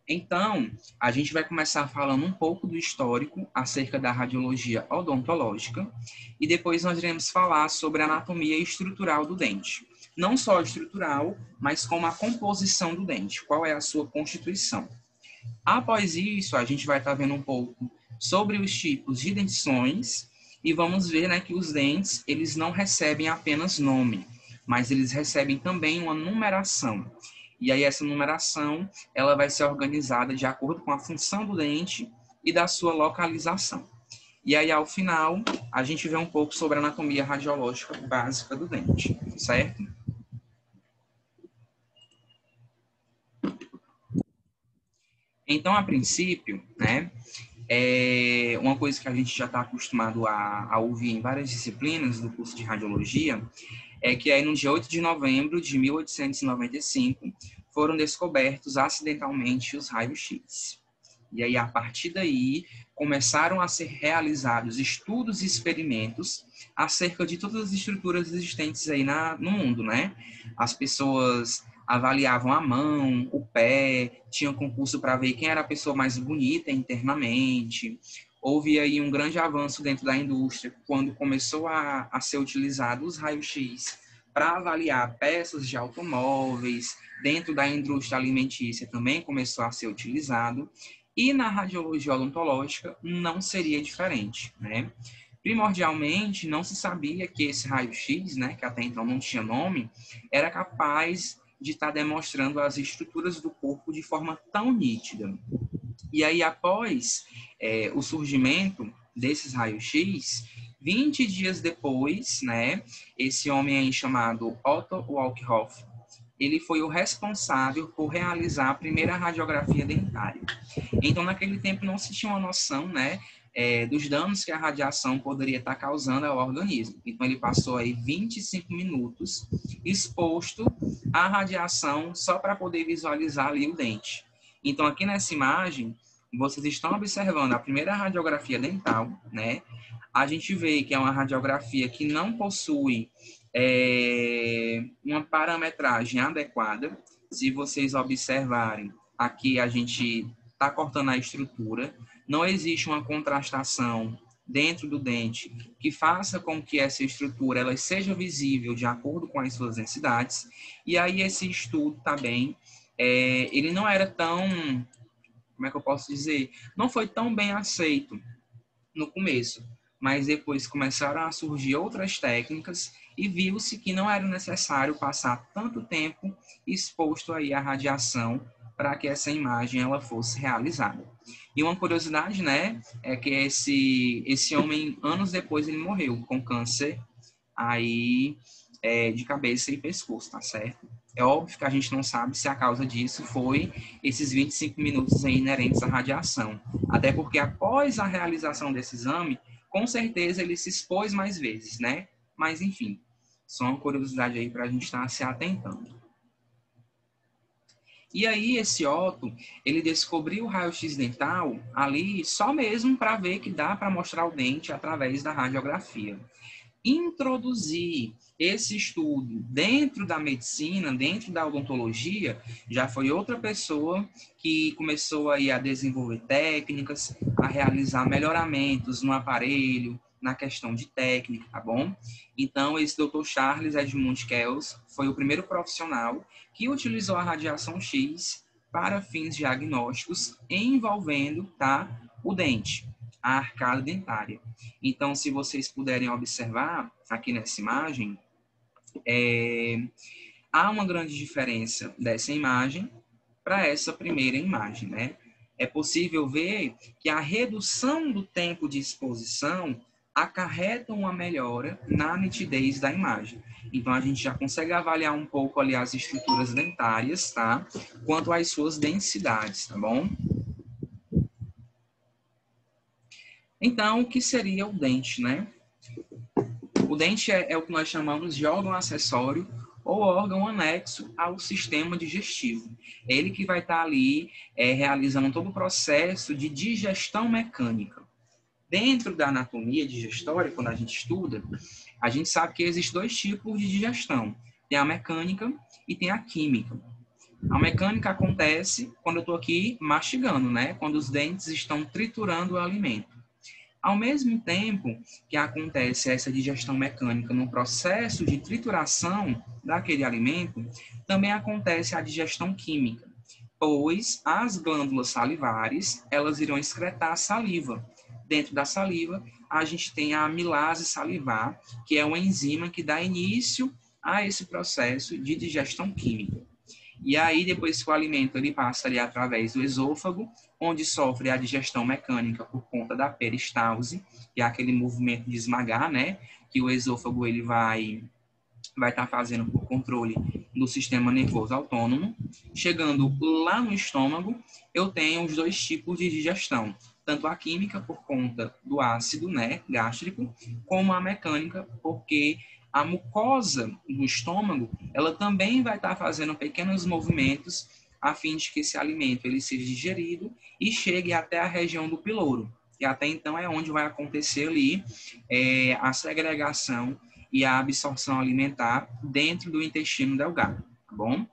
Então, a gente vai começar falando um pouco do histórico acerca da radiologia odontológica e depois nós iremos falar sobre a anatomia estrutural do dente. Não só estrutural, mas como a composição do dente, qual é a sua constituição. Após isso, a gente vai estar vendo um pouco sobre os tipos de dentições e vamos ver, né, que os dentes, eles não recebem apenas nome, mas eles recebem também uma numeração. E aí essa numeração, ela vai ser organizada de acordo com a função do dente e da sua localização. E aí, ao final, a gente vê um pouco sobre a anatomia radiológica básica do dente, certo? Então, a princípio, né, é uma coisa que a gente já está acostumado a ouvir em várias disciplinas do curso de radiologia, é que aí no dia 8 de novembro de 1895 foram descobertos acidentalmente os raios-x. E aí, a partir daí, começaram a ser realizados estudos e experimentos acerca de todas as estruturas existentes aí no mundo, né? As pessoas avaliavam a mão, o pé, tinham concurso para ver quem era a pessoa mais bonita internamente. Houve aí um grande avanço dentro da indústria quando começou a ser utilizado os raios-x para avaliar peças de automóveis. Dentro da indústria alimentícia também começou a ser utilizado. E na radiologia odontológica não seria diferente, né? Primordialmente, não se sabia que esse raio-x, né, que até então não tinha nome, era capaz de estar demonstrando as estruturas do corpo de forma tão nítida. E aí, após o surgimento desses raios-x, 20 dias depois, né, esse homem aí chamado Otto Walkhoff, ele foi o responsável por realizar a primeira radiografia dentária. Então, naquele tempo, não se tinha uma noção, né, dos danos que a radiação poderia estar causando ao organismo. Então, ele passou aí 25 minutos exposto à radiação só para poder visualizar ali o dente. Então, aqui nessa imagem, vocês estão observando a primeira radiografia dental, né? A gente vê que é uma radiografia que não possui uma parametragem adequada. Se vocês observarem, aqui a gente está cortando a estrutura, não existe uma contrastação dentro do dente que faça com que essa estrutura ela seja visível de acordo com as suas densidades. E aí esse estudo também, ele não era tão, como é que eu posso dizer, não foi tão bem aceito no começo, mas depois começaram a surgir outras técnicas e viu-se que não era necessário passar tanto tempo exposto aí à radiação para que essa imagem ela fosse realizada. E uma curiosidade, né, é que esse homem, anos depois, ele morreu com câncer aí de cabeça e pescoço, tá certo? É óbvio que a gente não sabe se a causa disso foi esses 25 minutos aí inerentes à radiação. Até porque após a realização desse exame, com certeza ele se expôs mais vezes, né? Mas, enfim, só uma curiosidade aí para a gente estar se atentando. E aí esse Otto, ele descobriu o raio-x dental ali só mesmo para ver que dá para mostrar o dente através da radiografia. Introduzir esse estudo dentro da medicina, dentro da odontologia, já foi outra pessoa que começou aí a desenvolver técnicas, a realizar melhoramentos no aparelho, na questão de técnica, tá bom? Então, esse Dr. Charles Edmund Kells foi o primeiro profissional que utilizou a radiação X para fins diagnósticos envolvendo, tá, o dente, a arcada dentária. Então, se vocês puderem observar aqui nessa imagem, há uma grande diferença dessa imagem para essa primeira imagem, né? É possível ver que a redução do tempo de exposição acarreta uma melhora na nitidez da imagem. Então, a gente já consegue avaliar um pouco ali as estruturas dentárias, tá? Quanto às suas densidades, tá bom? Então, o que seria o dente, né? O dente é o que nós chamamos de órgão acessório ou órgão anexo ao sistema digestivo. É ele que vai estar ali realizando todo o processo de digestão mecânica. Dentro da anatomia digestória, quando a gente estuda, a gente sabe que existem dois tipos de digestão. Tem a mecânica e tem a química. A mecânica acontece quando eu estou aqui mastigando, né? Quando os dentes estão triturando o alimento. Ao mesmo tempo que acontece essa digestão mecânica no processo de trituração daquele alimento, também acontece a digestão química, pois as glândulas salivares, elas irão excretar saliva. Dentro da saliva, a gente tem a amilase salivar, que é uma enzima que dá início a esse processo de digestão química. E aí, depois que o alimento ele passa ali através do esôfago, onde sofre a digestão mecânica por conta da peristalse, que é aquele movimento de esmagar, né? Que o esôfago ele vai estar fazendo por controle do sistema nervoso autônomo. Chegando lá no estômago, eu tenho os dois tipos de digestão, tanto a química por conta do ácido, né, gástrico, como a mecânica, porque a mucosa do estômago, ela também vai estar fazendo pequenos movimentos a fim de que esse alimento ele seja digerido e chegue até a região do piloro, que até então é onde vai acontecer ali a segregação e a absorção alimentar dentro do intestino delgado, tá bom?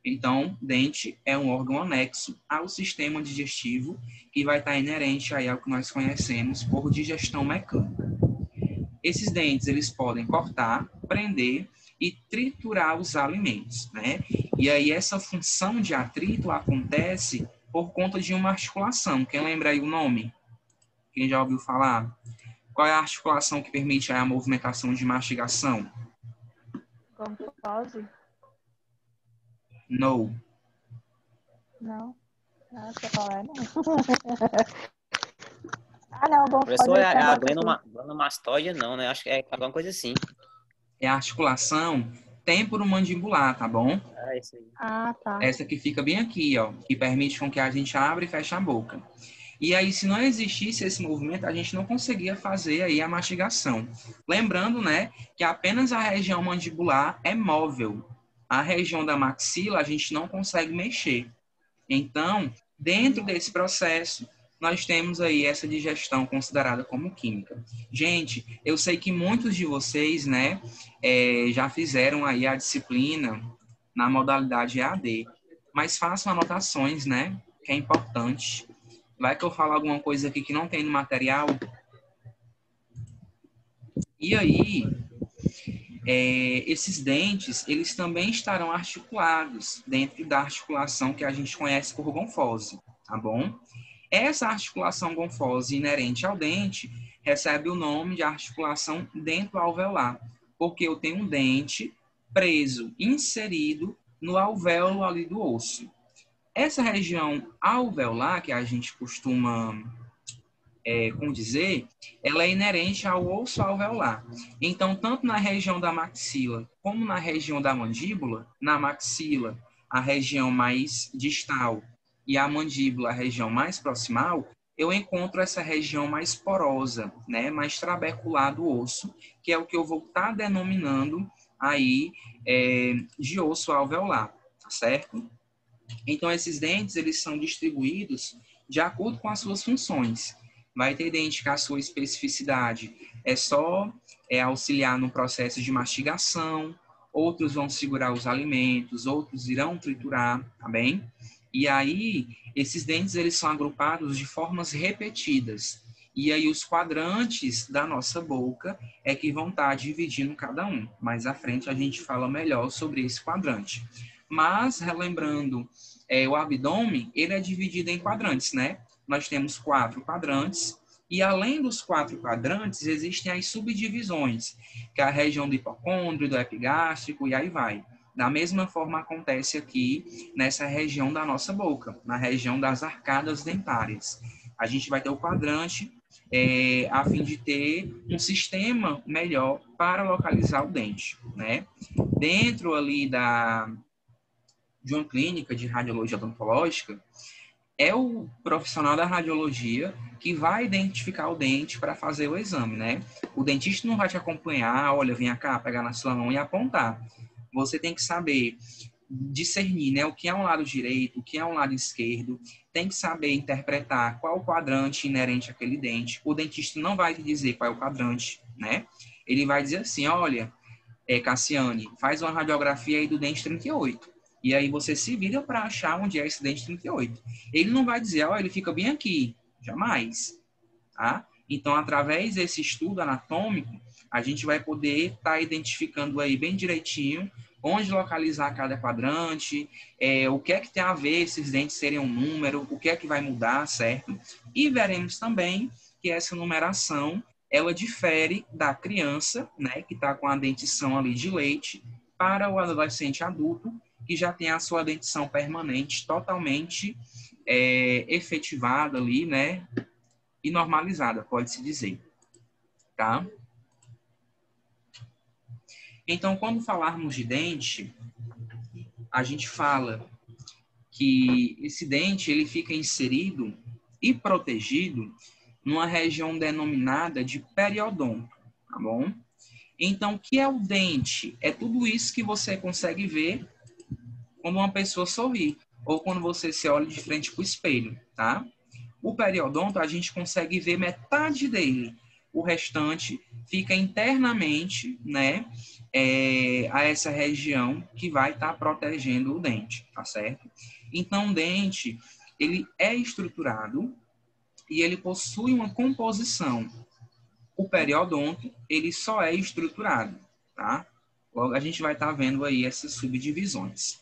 Então, dente é um órgão anexo ao sistema digestivo que vai estar inerente aí ao que nós conhecemos por digestão mecânica. Esses dentes, eles podem cortar, prender e triturar os alimentos, né? E aí essa função de atrito acontece por conta de uma articulação. Quem lembra aí o nome? Quem já ouviu falar? Qual é a articulação que permite a movimentação de mastigação? Gonfose? No. Não. Nossa, qual é, não? Ah, não, gonfose Professor, é a negócio glenomastóide não, né? Acho que é alguma coisa assim. É a articulação temporomandibular, tá bom? É isso aí. Ah, tá. Essa que fica bem aqui, ó, que permite com que a gente abra e feche a boca. E aí, se não existisse esse movimento, a gente não conseguia fazer aí a mastigação. Lembrando, né, que apenas a região mandibular é móvel. A região da maxila a gente não consegue mexer. Então, dentro desse processo, nós temos aí essa digestão considerada como química. Gente, eu sei que muitos de vocês, né, já fizeram aí a disciplina na modalidade EAD, mas façam anotações, né, que é importante. Vai que eu falo alguma coisa aqui que não tem no material. E aí, esses dentes, eles também estarão articulados dentro da articulação que a gente conhece por gonfose, tá bom? Essa articulação gonfose inerente ao dente recebe o nome de articulação dento-alveolar, porque eu tenho um dente preso, inserido no alvéolo ali do osso. Essa região alveolar, que a gente costuma condizer, ela é inerente ao osso alveolar. Então, tanto na região da maxila como na região da mandíbula, na maxila, a região mais distal, e a mandíbula, a região mais proximal, eu encontro essa região mais porosa, né, mais trabecular do osso, que é o que eu vou estar denominando aí de osso alveolar, tá certo? Então, esses dentes, eles são distribuídos de acordo com as suas funções. Vai ter dente que a sua especificidade é só auxiliar no processo de mastigação, outros vão segurar os alimentos, outros irão triturar, tá bem? E aí, esses dentes, eles são agrupados de formas repetidas. E aí, os quadrantes da nossa boca é que vão estar dividindo cada um. Mais à frente, a gente fala melhor sobre esse quadrante. Mas, relembrando, o abdômen, ele é dividido em quadrantes, né? Nós temos 4 quadrantes, e além dos 4 quadrantes, existem as subdivisões, que é a região do hipocôndrio, do epigástrico, e aí vai. Da mesma forma acontece aqui nessa região da nossa boca, na região das arcadas dentárias. A gente vai ter o quadrante a fim de ter um sistema melhor para localizar o dente, né? Dentro ali de uma clínica de radiologia odontológica, é o profissional da radiologia que vai identificar o dente para fazer o exame, né? O dentista não vai te acompanhar, olha, vem cá, pegar na sua mão e apontar. Você tem que saber discernir, né, o que é um lado direito, o que é um lado esquerdo, tem que saber interpretar qual o quadrante inerente àquele dente. O dentista não vai te dizer qual é o quadrante, né? Ele vai dizer assim, olha, Cassiane, faz uma radiografia aí do dente 38. E aí você se vira para achar onde é esse dente 38. Ele não vai dizer, ó, ele fica bem aqui. Jamais. Tá? Então, através desse estudo anatômico, a gente vai poder estar identificando aí bem direitinho onde localizar cada quadrante, o que é que tem a ver esses dentes serem um número, o que é que vai mudar, certo? E veremos também que essa numeração, ela difere da criança, né, que está com a dentição ali de leite, para o adolescente adulto, que já tem a sua dentição permanente totalmente efetivada ali, né, e normalizada, pode-se dizer, tá? Então, quando falarmos de dente, a gente fala que esse dente ele fica inserido e protegido numa região denominada de periodonto, tá bom? Então, o que é o dente? É tudo isso que você consegue ver quando uma pessoa sorri ou quando você se olha de frente para o espelho, tá? O periodonto, a gente consegue ver metade dele. O restante fica internamente, né, a essa região que vai estar protegendo o dente, tá certo? Então, o dente, ele é estruturado e ele possui uma composição. O periodonto, ele só é estruturado, tá? Logo, a gente vai estar vendo aí essas subdivisões.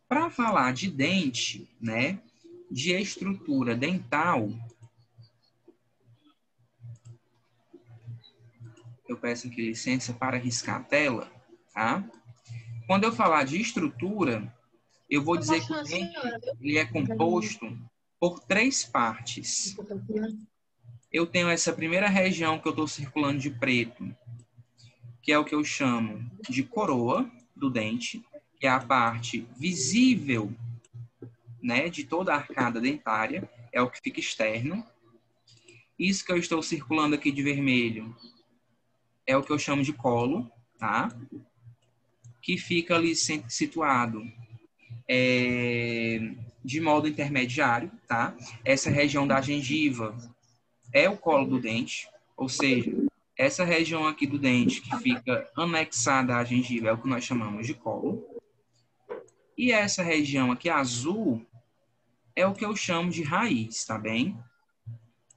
Para falar de dente, né, de estrutura dental, eu peço aqui licença para riscar a tela, tá? Quando eu falar de estrutura, eu vou dizer que o dente ele é composto por 3 partes. Eu tenho essa primeira região que eu estou circulando de preto, que é o que eu chamo de coroa do dente, que é a parte visível, né, de toda a arcada dentária, é o que fica externo. Isso que eu estou circulando aqui de vermelho é o que eu chamo de colo, tá? Que fica ali situado de modo intermediário, tá? Essa região da gengiva é o colo do dente, ou seja, essa região aqui do dente que fica anexada à gengiva é o que nós chamamos de colo. E essa região aqui azul é o que eu chamo de raiz, tá bem?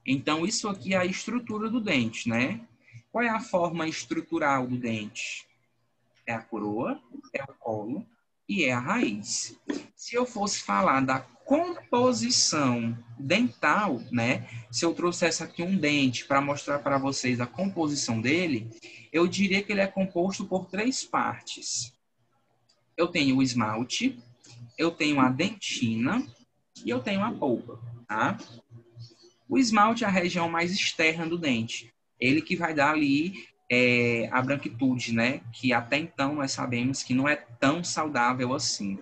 Então, isso aqui é a estrutura do dente, né? Qual é a forma estrutural do dente? É a coroa, é o colo e é a raiz. Se eu fosse falar da composição dental, né? Se eu trouxesse aqui um dente para mostrar para vocês a composição dele, eu diria que ele é composto por 3 partes. Eu tenho o esmalte, eu tenho a dentina e eu tenho a polpa, tá? O esmalte é a região mais externa do dente. Ele que vai dar ali a branquitude, né? Que até então nós sabemos que não é tão saudável assim.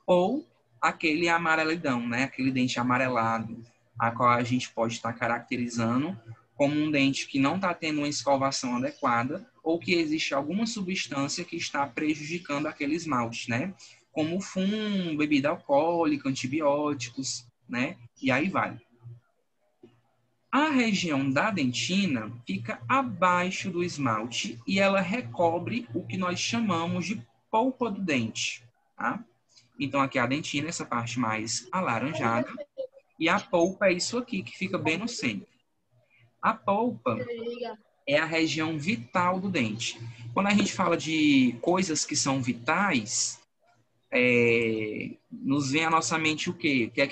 Ou aquele amarelidão, né? Aquele dente amarelado, a qual a gente pode estar caracterizando como um dente que não está tendo uma escovação adequada ou que existe alguma substância que está prejudicando aquele esmalte, né? Como fumo, bebida alcoólica, antibióticos, né? E aí vai. A região da dentina fica abaixo do esmalte e ela recobre o que nós chamamos de polpa do dente, tá? Então, aqui a dentina, essa parte mais alaranjada, e a polpa é isso aqui, que fica bem no centro. A polpa é a região vital do dente. Quando a gente fala de coisas que são vitais, nos vem à nossa mente o quê? O que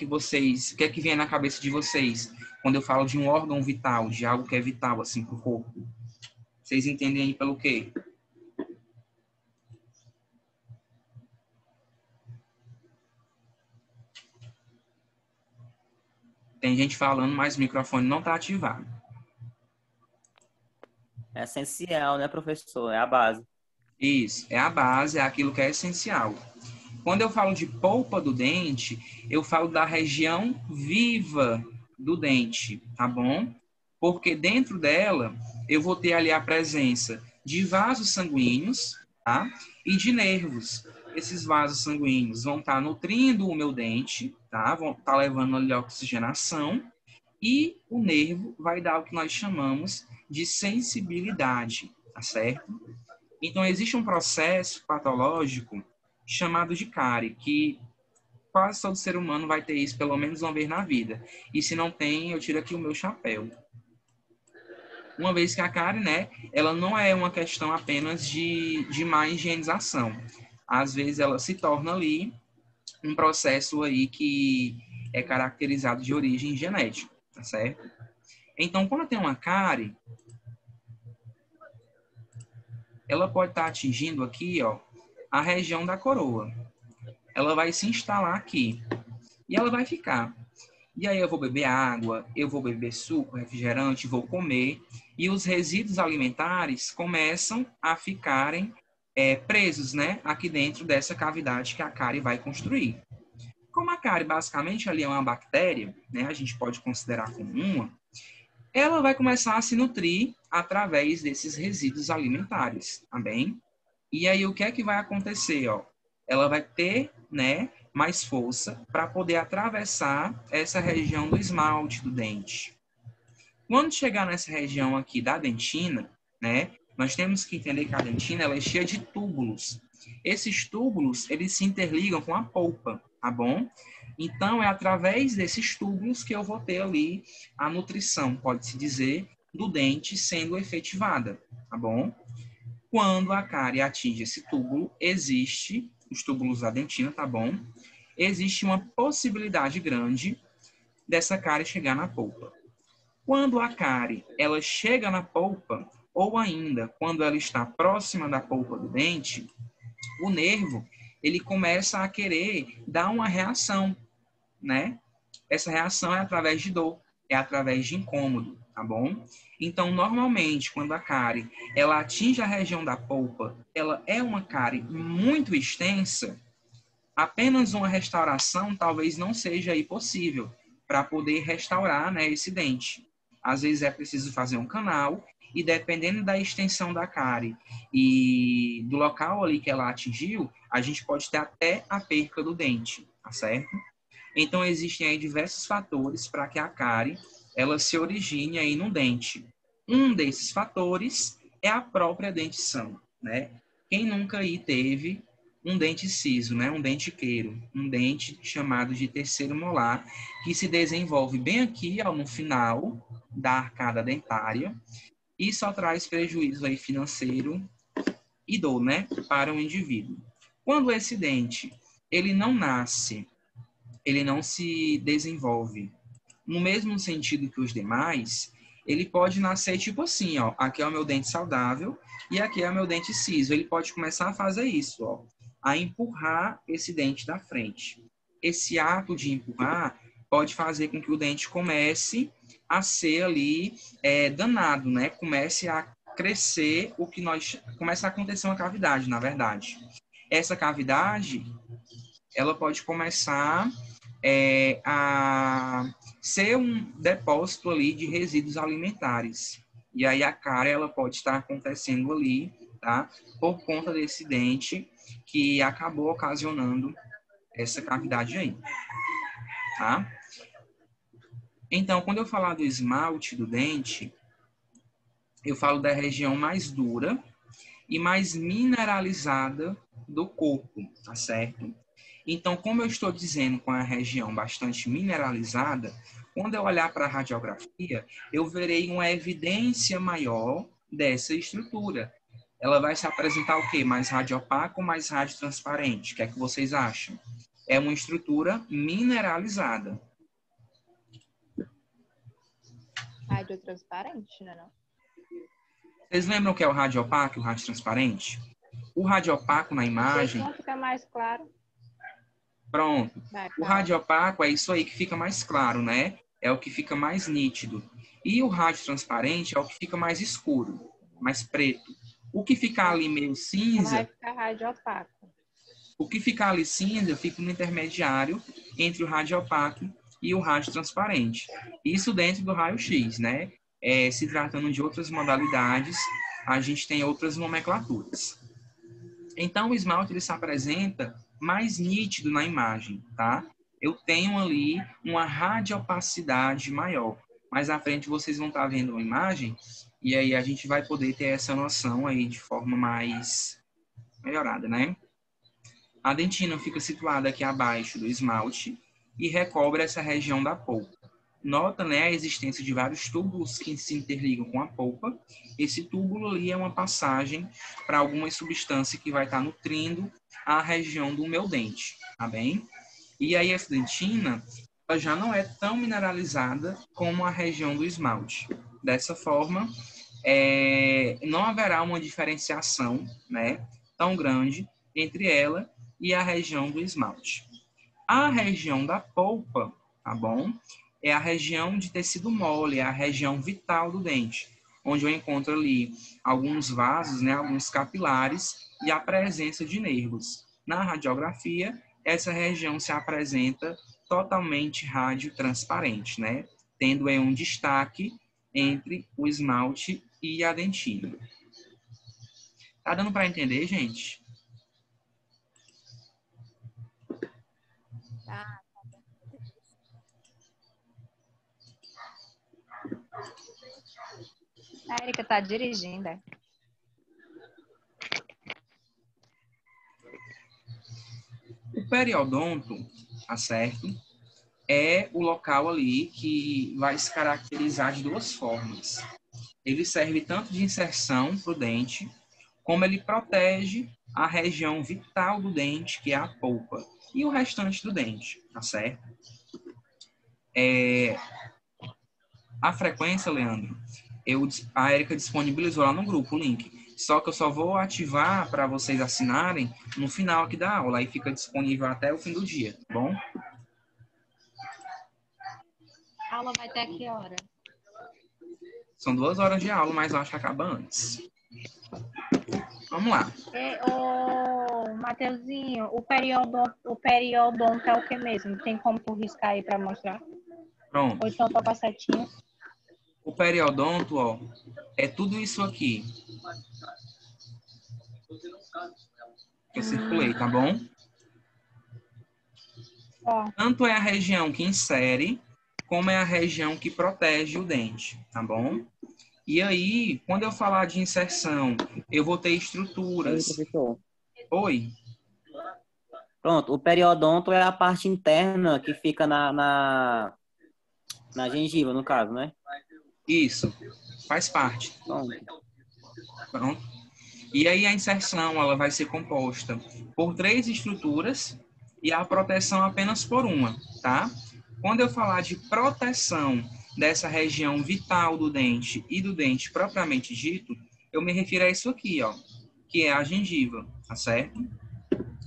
é que vem na cabeça de vocês quando eu falo de um órgão vital, de algo que é vital, assim, para o corpo? Vocês entendem aí pelo quê? Tem gente falando, mas o microfone não está ativado. É essencial, né, professor? É a base. Isso, é a base, é aquilo que é essencial. Quando eu falo de polpa do dente, eu falo da região viva do dente, tá bom? Porque dentro dela, eu vou ter ali a presença de vasos sanguíneos, tá? E de nervos. Esses vasos sanguíneos vão estar nutrindo o meu dente, tá? Vão estar levando ali a oxigenação. E o nervo vai dar o que nós chamamos de sensibilidade, tá certo? Então, existe um processo patológico chamado de cárie, que quase todo ser humano vai ter isso pelo menos uma vez na vida. E se não tem, eu tiro aqui o meu chapéu. Uma vez que a cárie, né, ela não é uma questão apenas de má higienização. Às vezes ela se torna ali um processo aí que é caracterizado de origem genética, tá certo? Então, quando tem uma cárie, ela pode estar atingindo aqui, ó, a região da coroa. Ela vai se instalar aqui e ela vai ficar. E aí eu vou beber água, eu vou beber suco, refrigerante, vou comer e os resíduos alimentares começam a ficarem presos, né, aqui dentro dessa cavidade que a cárie vai construir. Como a cárie basicamente ali é uma bactéria, né, a gente pode considerar como uma, ela vai começar a se nutrir através desses resíduos alimentares, tá bem? E aí o que é que vai acontecer, ó? Ela vai ter, né, mais força para poder atravessar essa região do esmalte do dente. Quando chegar nessa região aqui da dentina, né, nós temos que entender que a dentina ela é cheia de túbulos. Esses túbulos, eles se interligam com a polpa, tá bom? Então, é através desses túbulos que eu vou ter ali a nutrição, pode-se dizer, do dente sendo efetivada, tá bom? Quando a cárie atinge esse túbulo, existe, os túbulos da dentina, tá bom? Existe uma possibilidade grande dessa cárie chegar na polpa. Quando a cárie ela chega na polpa, ou ainda quando ela está próxima da polpa do dente, o nervo ele começa a querer dar uma reação, né? Essa reação é através de dor, é através de incômodo, tá bom? Então, normalmente, quando a cárie ela atinge a região da polpa, ela é uma cárie muito extensa, apenas uma restauração talvez não seja aí possível para poder restaurar, né, esse dente. Às vezes é preciso fazer um canal e dependendo da extensão da cárie e do local ali que ela atingiu, a gente pode ter até a perca do dente, tá certo? Então existem aí diversos fatores para que a cárie ela se origine aí no dente. Um desses fatores é a própria dentição, né? Quem nunca aí teve um dente ciso, né? Um dente queiro, um dente chamado de terceiro molar, que se desenvolve bem aqui, ó, no final da arcada dentária e só traz prejuízo aí financeiro e dor, né? Para o indivíduo. Quando esse dente ele não nasce, ele não se desenvolve no mesmo sentido que os demais, ele pode nascer tipo assim, ó, aqui é o meu dente saudável e aqui é o meu dente ciso. Ele pode começar a fazer isso, ó, a empurrar esse dente da frente. Esse ato de empurrar pode fazer com que o dente comece a ser ali danado, né? Comece a crescer começa a acontecer uma cavidade, na verdade. Essa cavidade, ela pode começar a ser um depósito ali de resíduos alimentares. E aí a cárie ela pode estar acontecendo ali, tá? Por conta desse dente que acabou ocasionando essa cavidade aí, tá? Então, quando eu falar do esmalte do dente, eu falo da região mais dura e mais mineralizada do corpo, tá certo? Então, como eu estou dizendo com a região bastante mineralizada, quando eu olhar para a radiografia, eu verei uma evidência maior dessa estrutura. Ela vai se apresentar o quê? Mais radiopaco ou mais radiotransparente? O que é que vocês acham? É uma estrutura mineralizada. Radiotransparente, né? Não? Vocês lembram o que é o radiopaco e o radiotransparente? O radiopaco na imagem... Não fica mais claro. Pronto. Vai, O radiopaco é isso aí que fica mais claro, né? É o que fica mais nítido. E o radiotransparente é o que fica mais escuro, mais preto. O que fica ali meio cinza... Vai ficar radiopaco. O que fica ali cinza fica no intermediário entre o radiopaco e o radiotransparente. Isso dentro do raio-x, né? Se tratando de outras modalidades, a gente tem outras nomenclaturas. Então, o esmalte ele se apresenta mais nítido na imagem, tá? Eu tenho ali uma radiopacidade maior. Mais à frente vocês vão estar vendo uma imagem e aí a gente vai poder ter essa noção aí de forma mais melhorada, né? A dentina fica situada aqui abaixo do esmalte e recobre essa região da polpa. Nota, né, a existência de vários túbulos que se interligam com a polpa. Esse túbulo ali é uma passagem para alguma substância que vai estar nutrindo a região do meu dente, tá bem? E aí essa dentina, ela já não é tão mineralizada como a região do esmalte. Dessa forma, não haverá uma diferenciação, né, tão grande entre ela e a região do esmalte. A região da polpa, tá bom? É a região de tecido mole, é a região vital do dente, onde eu encontro ali alguns vasos, né, alguns capilares e a presença de nervos. Na radiografia, essa região se apresenta totalmente radiotransparente, né, tendo aí um destaque entre o esmalte e a dentina. Tá dando para entender, gente? Tá. A Erika tá dirigindo. O periodonto, tá certo? É o local ali que vai se caracterizar de duas formas. Ele serve tanto de inserção para o dente, como ele protege a região vital do dente, que é a polpa, e o restante do dente, tá certo? A frequência, Leandro, a Erika disponibilizou lá no grupo o link. Só que eu só vou ativar para vocês assinarem no final aqui da aula. Aí fica disponível até o fim do dia, tá bom? A aula vai ter que hora? São 2 horas de aula, mas eu acho que acaba antes. Vamos lá. Ô, Mateuzinho, o periodonto é o que mesmo? Tem como tu riscar aí pra mostrar? Pronto. Ou então toca setinha? O periodonto, ó, é tudo isso aqui. Que eu circulei, tá bom? Ó. Tanto é a região que insere, como é a região que protege o dente, tá bom? E aí, quando eu falar de inserção, eu vou ter estruturas. Aí, professor. Oi? Pronto, o periodonto é a parte interna que fica na gengiva, no caso, né? Isso. Faz parte. Pronto. Pronto. E aí a inserção, ela vai ser composta por 3 estruturas e a proteção apenas por uma, tá? Quando eu falar de proteção dessa região vital do dente e do dente propriamente dito, eu me refiro a isso aqui, ó, que é a gengiva, tá certo?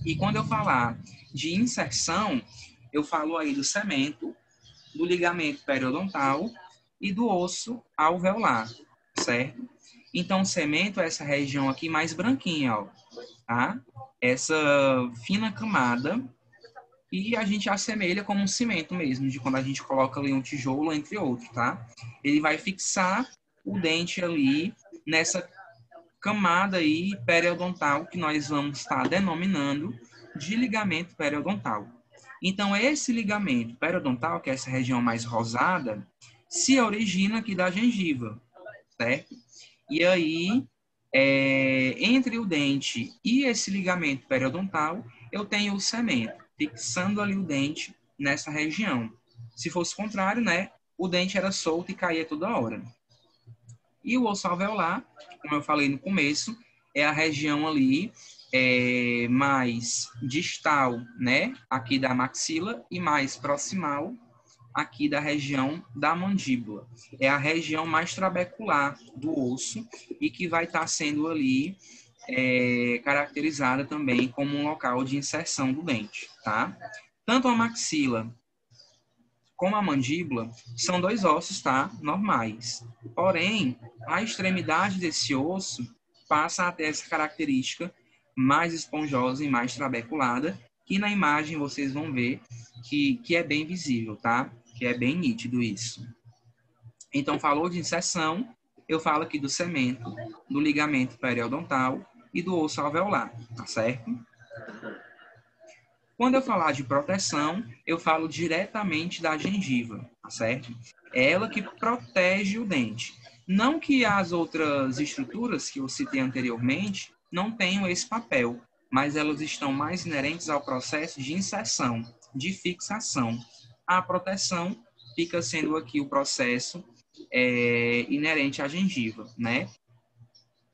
E quando eu falar de inserção, eu falo aí do cemento, do ligamento periodontal e do osso alveolar, certo? Então, o cemento é essa região aqui mais branquinha, ó, tá? Essa fina camada, e a gente assemelha como um cimento mesmo, de quando a gente coloca ali um tijolo entre outro, tá? Ele vai fixar o dente ali nessa camada aí periodontal que nós vamos estar denominando de ligamento periodontal. Então, esse ligamento periodontal, que é essa região mais rosada, se origina aqui da gengiva, certo? E aí, entre o dente e esse ligamento periodontal, eu tenho o cemento, fixando ali o dente nessa região. Se fosse o contrário, né, o dente era solto e caía toda hora. E o osso alveolar, como eu falei no começo, é a região ali mais distal, né, aqui da maxila, e mais proximal aqui da região da mandíbula. É a região mais trabecular do osso e que vai estar sendo ali caracterizada também como um local de inserção do dente, tá? Tanto a maxila como a mandíbula são 2 ossos, tá? Normais. Porém, a extremidade desse osso passa a ter essa característica mais esponjosa e mais trabeculada, que na imagem vocês vão ver que é bem visível, tá? Que é bem nítido isso. Então, falou de inserção, eu falo aqui do cemento, do ligamento periodontal e do osso alveolar, tá certo? Quando eu falar de proteção, eu falo diretamente da gengiva, tá certo? É ela que protege o dente. Não que as outras estruturas que eu citei anteriormente não tenham esse papel, mas elas estão mais inerentes ao processo de inserção, de fixação. A proteção fica sendo aqui o processo inerente à gengiva, né?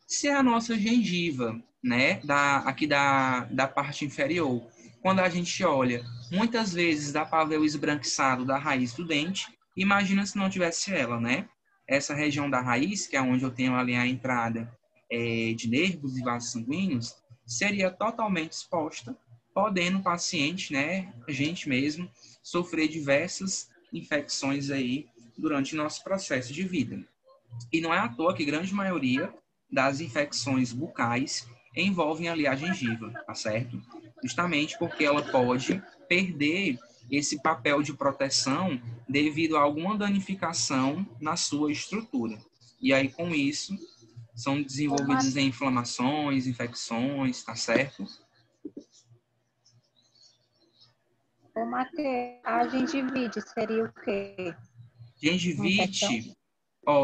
Se a nossa gengiva, né, aqui da parte inferior, quando a gente olha, muitas vezes dá para ver o esbranquiçado da raiz do dente, imagina se não tivesse ela, né? Essa região da raiz, que é onde eu tenho ali a entrada de nervos e vasos sanguíneos, seria totalmente exposta, podendo o paciente, né, a gente mesmo, sofrer diversas infecções aí durante nosso processo de vida. E não é à toa que a grande maioria das infecções bucais envolvem ali a gengiva, tá certo? Justamente porque ela pode perder esse papel de proteção devido a alguma danificação na sua estrutura. E aí, com isso, são desenvolvidas inflamações, infecções, tá certo? Ô, Matheus, a gengivite seria o quê? Gengivite,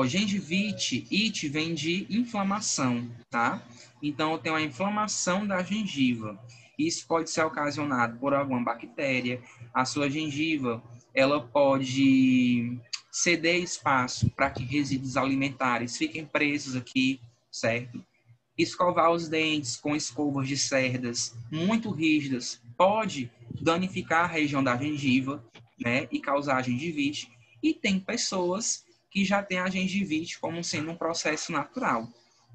gengivite, it vem de inflamação, tá? Então, eu tenho a inflamação da gengiva. Isso pode ser ocasionado por alguma bactéria. A sua gengiva, ela pode ceder espaço para que resíduos alimentares fiquem presos aqui, certo? Escovar os dentes com escovas de cerdas muito rígidas pode danificar a região da gengiva, né, e causar gengivite. E tem pessoas que já têm a gengivite como sendo um processo natural.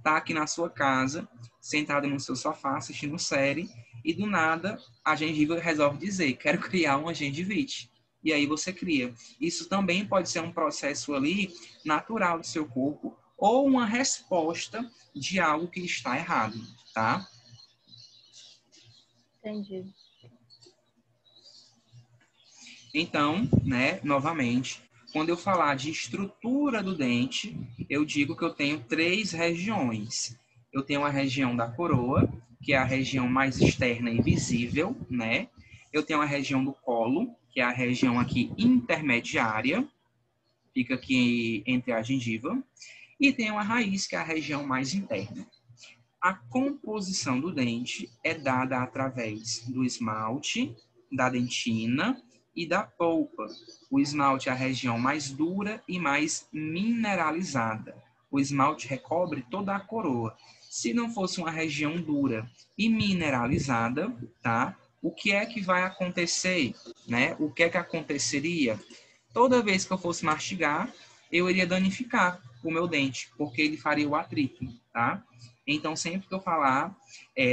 Tá aqui na sua casa, sentada no seu sofá, assistindo série, e do nada a gengiva resolve dizer, quero criar uma gengivite. E aí você cria. Isso também pode ser um processo ali natural do seu corpo, ou uma resposta de algo que está errado, tá? Entendi. Então, né, novamente, quando eu falar de estrutura do dente, eu digo que eu tenho 3 regiões. Eu tenho a região da coroa, que é a região mais externa e visível, né? Eu tenho a região do colo, que é a região aqui intermediária, fica aqui entre a gengiva, e tenho a raiz, que é a região mais interna. A composição do dente é dada através do esmalte, da dentina e da polpa. O esmalte é a região mais dura e mais mineralizada. O esmalte recobre toda a coroa. Se não fosse uma região dura e mineralizada, tá? O que é que vai acontecer, né? O que é que aconteceria? Toda vez que eu fosse mastigar, eu iria danificar o meu dente, porque ele faria o atrito, tá? Então, sempre que eu falar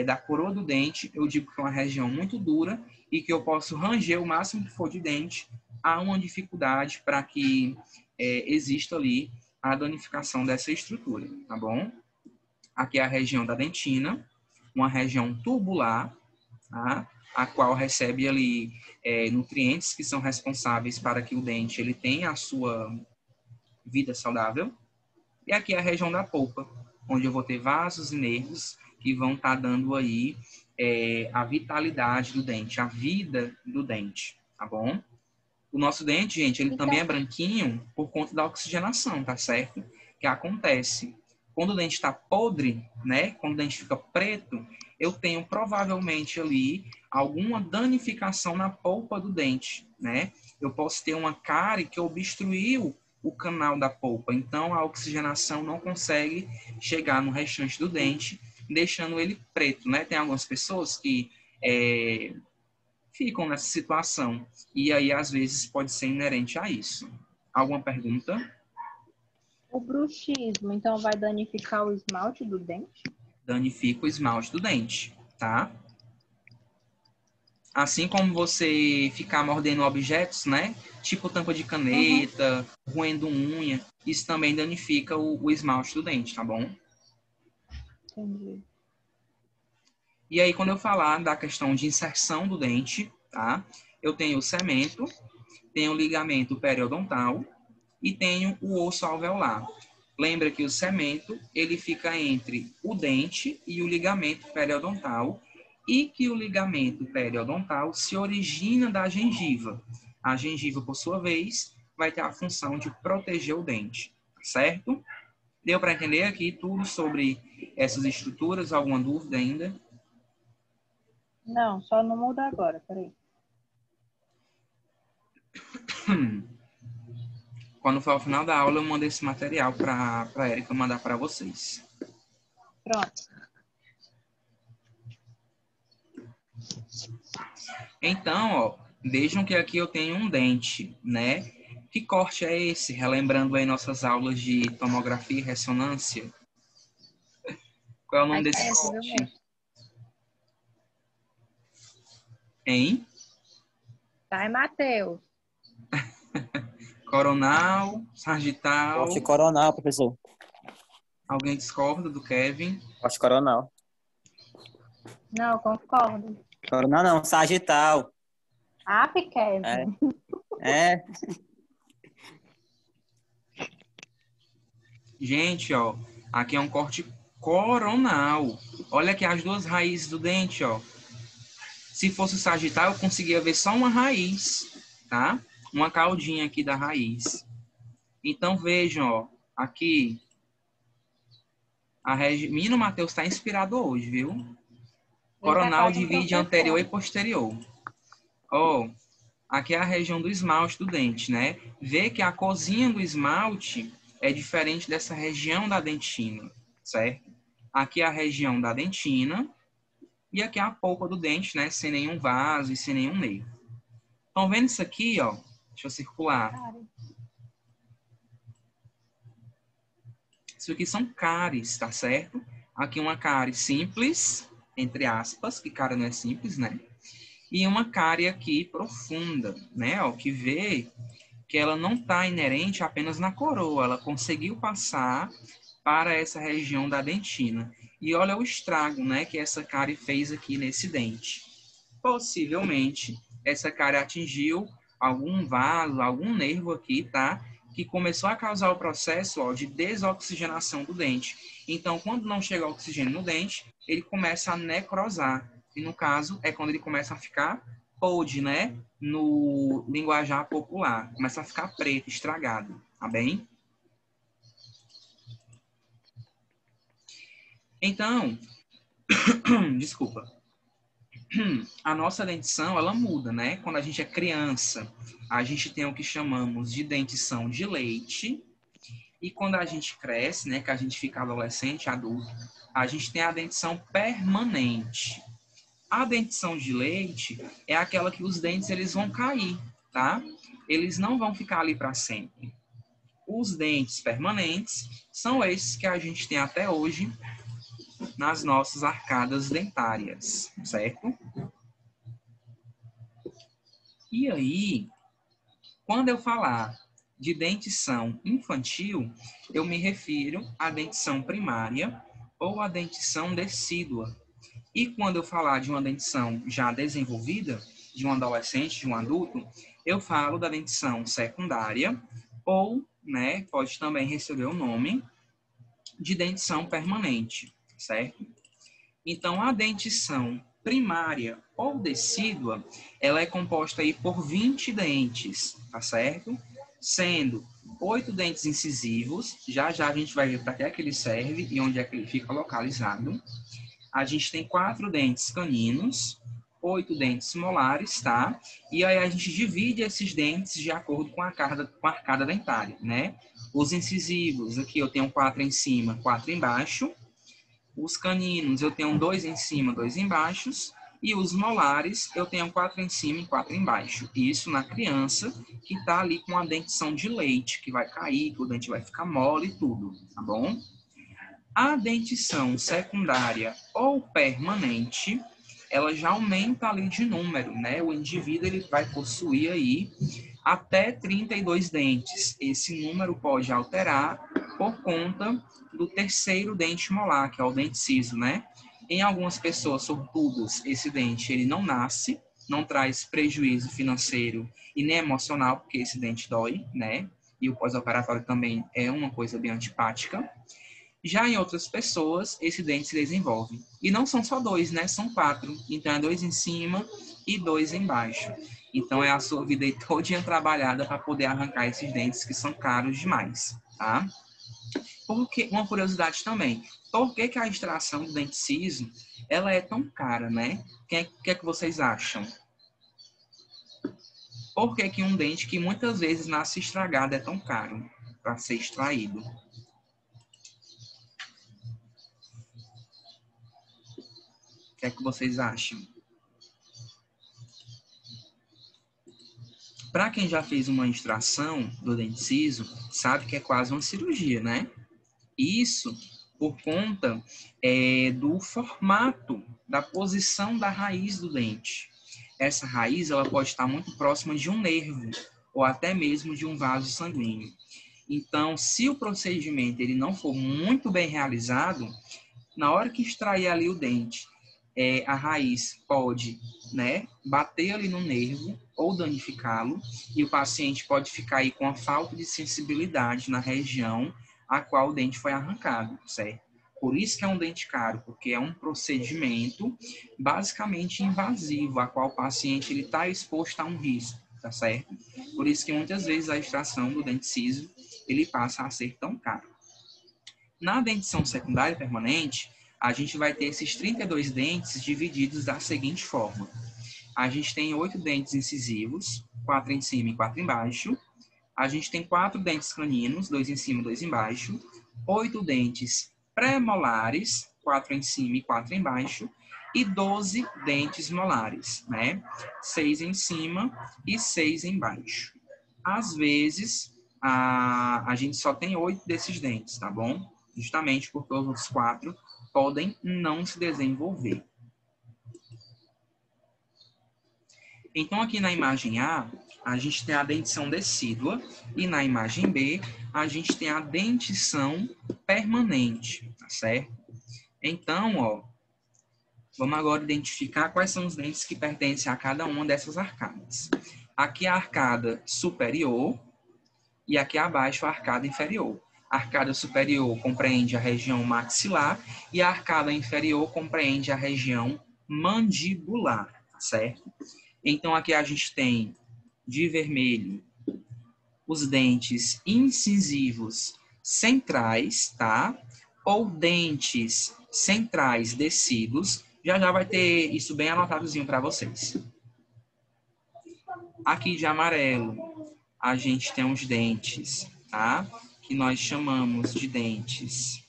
da coroa do dente, eu digo que é uma região muito dura e que eu posso ranger o máximo que for de dente. Há uma dificuldade para que exista ali a danificação dessa estrutura, tá bom? Aqui é a região da dentina, uma região tubular, tá? A qual recebe ali nutrientes que são responsáveis para que o dente ele tenha a sua vida saudável. E aqui é a região da polpa, onde eu vou ter vasos e nervos que vão estar dando aí a vitalidade do dente, a vida do dente, tá bom? O nosso dente, gente, ele também é branquinho por conta da oxigenação, tá certo? Que acontece. Quando o dente está podre, né? Quando o dente fica preto, eu tenho provavelmente ali alguma danificação na polpa do dente, né? Eu posso ter uma cárie que obstruiu o canal da polpa. Então, a oxigenação não consegue chegar no restante do dente, deixando ele preto, né? Tem algumas pessoas que ficam nessa situação. E aí, às vezes, pode ser inerente a isso. Alguma pergunta? O bruxismo, então, vai danificar o esmalte do dente? Danifica o esmalte do dente, tá? Assim como você ficar mordendo objetos, né? Tipo tampa de caneta, roendo unha, isso também danifica o esmalte do dente, tá bom? Entendi. E aí, quando eu falar da questão de inserção do dente, tá? Eu tenho o cemento, tenho o ligamento periodontal e tenho o osso alveolar. Lembra que o cemento, ele fica entre o dente e o ligamento periodontal, e que o ligamento periodontal se origina da gengiva. A gengiva, por sua vez, vai ter a função de proteger o dente, certo? Deu para entender aqui tudo sobre essas estruturas? Alguma dúvida ainda? Não, só não muda agora, peraí. Quando for ao final da aula, eu mando esse material para a Érica mandar para vocês. Pronto. Então, ó, vejam que aqui eu tenho um dente, né? Que corte é esse? Relembrando aí nossas aulas de tomografia e ressonância. Qual é o nome desse corte? Hein? Tá, Matheus. Coronal, sagital. Corte coronal, professor. Alguém discorda do Kevin? Corte coronal. Não, concordo. Coronal não, sagital. Ah, Kevin. É. Gente, ó, aqui é um corte coronal. Olha aqui as duas raízes do dente, ó. Se fosse o sagital, eu conseguia ver só uma raiz, tá? Uma caudinha aqui da raiz. Então, vejam, ó, aqui, a região... Menino Matheus está inspirado hoje, viu? Coronal divide anterior e posterior. Ó, aqui é a região do esmalte do dente, né? Vê que a corzinha do esmalte é diferente dessa região da dentina, certo? Aqui é a região da dentina e aqui é a polpa do dente, né? Sem nenhum vaso e sem nenhum nervo. Estão vendo isso aqui, ó? Deixa eu circular. Isso aqui são cáries, tá certo? Aqui uma cárie simples, entre aspas, que cárie não é simples, né? E uma cárie aqui profunda, né? Ó, que vê que ela não está inerente apenas na coroa, ela conseguiu passar para essa região da dentina. E olha o estrago, né, que essa cárie fez aqui nesse dente. Possivelmente, essa cárie atingiu algum vaso, algum nervo aqui, tá? Que começou a causar o processo, ó, de desoxigenação do dente. Então, quando não chega oxigênio no dente, ele começa a necrosar. E, no caso, é quando ele começa a ficar podre, né? No linguajar popular. Começa a ficar preto, estragado. Tá bem? Então, desculpa. A nossa dentição, ela muda, né? Quando a gente é criança, a gente tem o que chamamos de dentição de leite. E quando a gente cresce, né? Que a gente fica adolescente, adulto, a gente tem a dentição permanente. A dentição de leite é aquela que os dentes eles vão cair, tá? Eles não vão ficar ali para sempre. Os dentes permanentes são esses que a gente tem até hoje nas nossas arcadas dentárias, certo? E aí, quando eu falar de dentição infantil, eu me refiro à dentição primária ou à dentição decídua. E quando eu falar de uma dentição já desenvolvida, de um adolescente, de um adulto, eu falo da dentição secundária ou, né, pode também receber o nome de dentição permanente, certo? Então, a dentição primária ou decídua, ela é composta aí por 20 dentes, tá certo? Sendo 8 dentes incisivos, já a gente vai ver para que é que ele serve e onde é que ele fica localizado. A gente tem 4 dentes caninos, 8 dentes molares, tá? E aí a gente divide esses dentes de acordo com a arcada dentária, né? Os incisivos, aqui eu tenho 4 em cima, 4 embaixo. Os caninos, eu tenho 2 em cima, 2 embaixo. E os molares, eu tenho 4 em cima e 4 embaixo. Isso na criança que está ali com a dentição de leite, que vai cair, que o dente vai ficar mole e tudo, tá bom? A dentição secundária ou permanente, ela já aumenta ali de número, né? O indivíduo ele vai possuir aí até 32 dentes. Esse número pode alterar por conta do terceiro dente molar, que é o dente ciso, né? Em algumas pessoas sortudas, esse dente ele não nasce, não traz prejuízo financeiro e nem emocional, porque esse dente dói, né? E o pós-operatório também é uma coisa bem antipática. Já em outras pessoas, esse dente se desenvolve. E não são só 2, né? São 4. Então, é 2 em cima e 2 embaixo. Então, é a sua vida aí todinha trabalhada para poder arrancar esses dentes que são caros demais, tá? Porque, uma curiosidade também, por que a extração do dente ciso ela é tão cara, né? O que é que vocês acham? Por que um dente que muitas vezes nasce estragado é tão caro para ser extraído? O que é que vocês acham? Para quem já fez uma extração do dente ciso, sabe que é quase uma cirurgia, né? Isso por conta do formato, da posição da raiz do dente. Essa raiz ela pode estar muito próxima de um nervo ou até mesmo de um vaso sanguíneo. Então, se o procedimento ele não for muito bem realizado, na hora que extrair ali o dente, a raiz pode, né, bater ali no nervo ou danificá-lo, e o paciente pode ficar aí com a falta de sensibilidade na região a qual o dente foi arrancado, certo? Por isso que é um dente caro, porque é um procedimento basicamente invasivo, a qual o paciente está exposto a um risco, tá certo? Por isso que muitas vezes a extração do dente ciso, ele passa a ser tão caro. Na dentição secundária permanente, a gente vai ter esses 32 dentes divididos da seguinte forma. A gente tem 8 dentes incisivos, 4 em cima e 4 embaixo. A gente tem 4 dentes caninos, 2 em cima e 2 embaixo. 8 dentes pré-molares, 4 em cima e 4 embaixo. E 12 dentes molares, né? 6 em cima e 6 embaixo. Às vezes, a gente só tem 8 desses dentes, tá bom? Justamente porque os outros 4 podem não se desenvolver. Então, aqui na imagem A, a gente tem a dentição decídua e na imagem B, a gente tem a dentição permanente, tá certo? Então, ó, vamos agora identificar quais são os dentes que pertencem a cada uma dessas arcadas. Aqui a arcada superior e aqui abaixo a arcada inferior. A arcada superior compreende a região maxilar e a arcada inferior compreende a região mandibular, certo? Então, aqui a gente tem, de vermelho, os dentes incisivos centrais, tá? Ou dentes centrais descidos. Já vai ter isso bem anotadozinho para vocês. Aqui de amarelo, a gente tem os dentes, tá? Que nós chamamos de dentes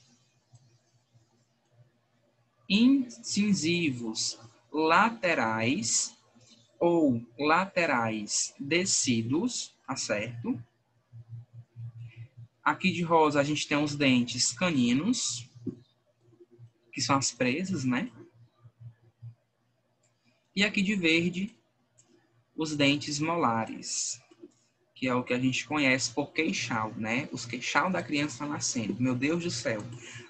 incisivos laterais ou laterais descidos, tá certo? Aqui de rosa a gente tem os dentes caninos, que são as presas, né? E aqui de verde, os dentes molares, que é o que a gente conhece por queixal, né? Os queixal da criança nascendo. Meu Deus do céu,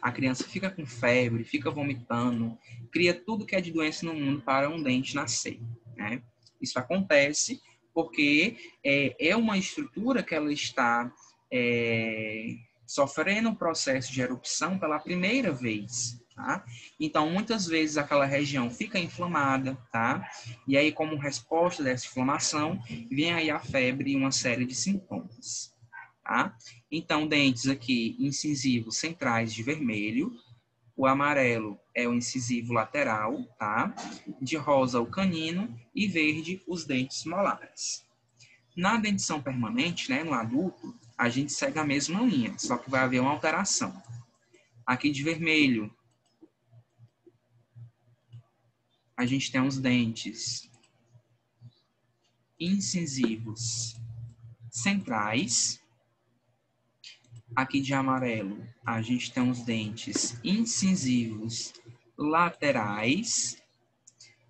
a criança fica com febre, fica vomitando, cria tudo que é de doença no mundo para um dente nascer, né? Isso acontece porque é uma estrutura que ela está sofrendo um processo de erupção pela primeira vez, tá? Então, muitas vezes aquela região fica inflamada, tá? E aí, como resposta dessa inflamação, vem aí a febre e uma série de sintomas, tá? Então, dentes aqui incisivos centrais de vermelho, o amarelo é o incisivo lateral, tá? De rosa o canino e verde os dentes molares. Na dentição permanente, né, no adulto, a gente segue a mesma linha, só que vai haver uma alteração. Aqui de vermelho, a gente tem os dentes incisivos centrais. Aqui de amarelo, a gente tem os dentes incisivos laterais.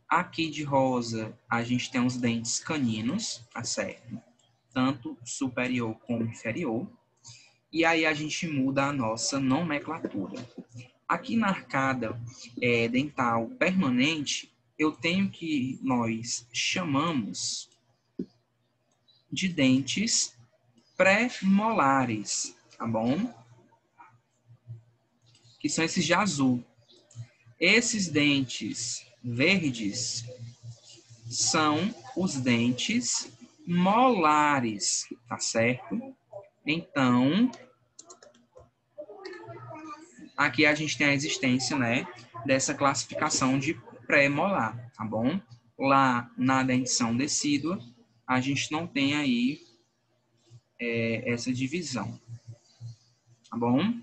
Aqui de rosa, a gente tem os dentes caninos, tá certo? Tanto superior como inferior. E aí a gente muda a nossa nomenclatura. Aqui na arcada dental permanente, eu tenho que nós chamamos de dentes pré-molares, tá bom? Que são esses de azul. Esses dentes verdes são os dentes molares, tá certo? Então, aqui a gente tem a existência, né, dessa classificação de pré-molar, tá bom? Lá na dentição decídua, a gente não tem aí essa divisão, tá bom?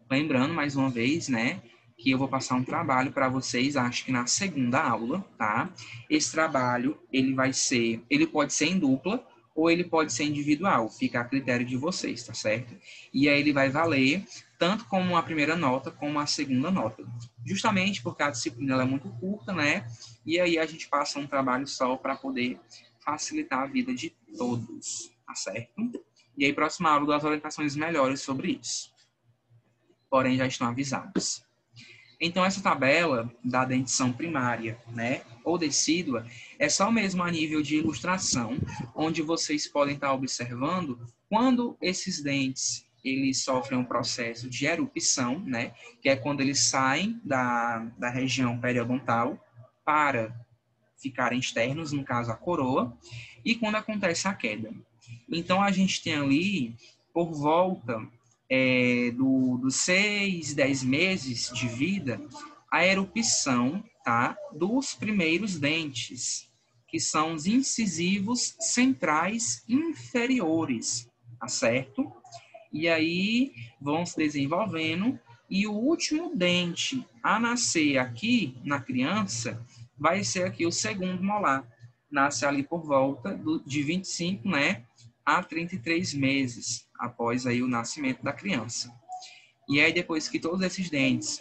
Lembrando, mais uma vez, né, que eu vou passar um trabalho para vocês, acho que na segunda aula, tá? Esse trabalho, ele pode ser em dupla ou ele pode ser individual, fica a critério de vocês, tá certo? E aí ele vai valer tanto como a primeira nota como a segunda nota. Justamente porque a disciplina ela é muito curta, né? E aí a gente passa um trabalho só para poder facilitar a vida de todos, tá certo? E aí, próxima aula, das orientações melhores sobre isso. Porém, já estão avisados. Então, essa tabela da dentição primária, né, ou decídua, é só mesmo a nível de ilustração, onde vocês podem estar observando quando esses dentes eles sofrem um processo de erupção, né, que é quando eles saem da região periodontal para ficarem externos, no caso a coroa, e quando acontece a queda. Então, a gente tem ali, por volta dos 6, 10 meses de vida, a erupção, tá, dos primeiros dentes, que são os incisivos centrais inferiores, tá certo? E aí vão se desenvolvendo, e o último dente a nascer aqui na criança vai ser aqui o segundo molar. Nasce ali por volta de 25, né, a 33 meses após aí o nascimento da criança. E aí depois que todos esses dentes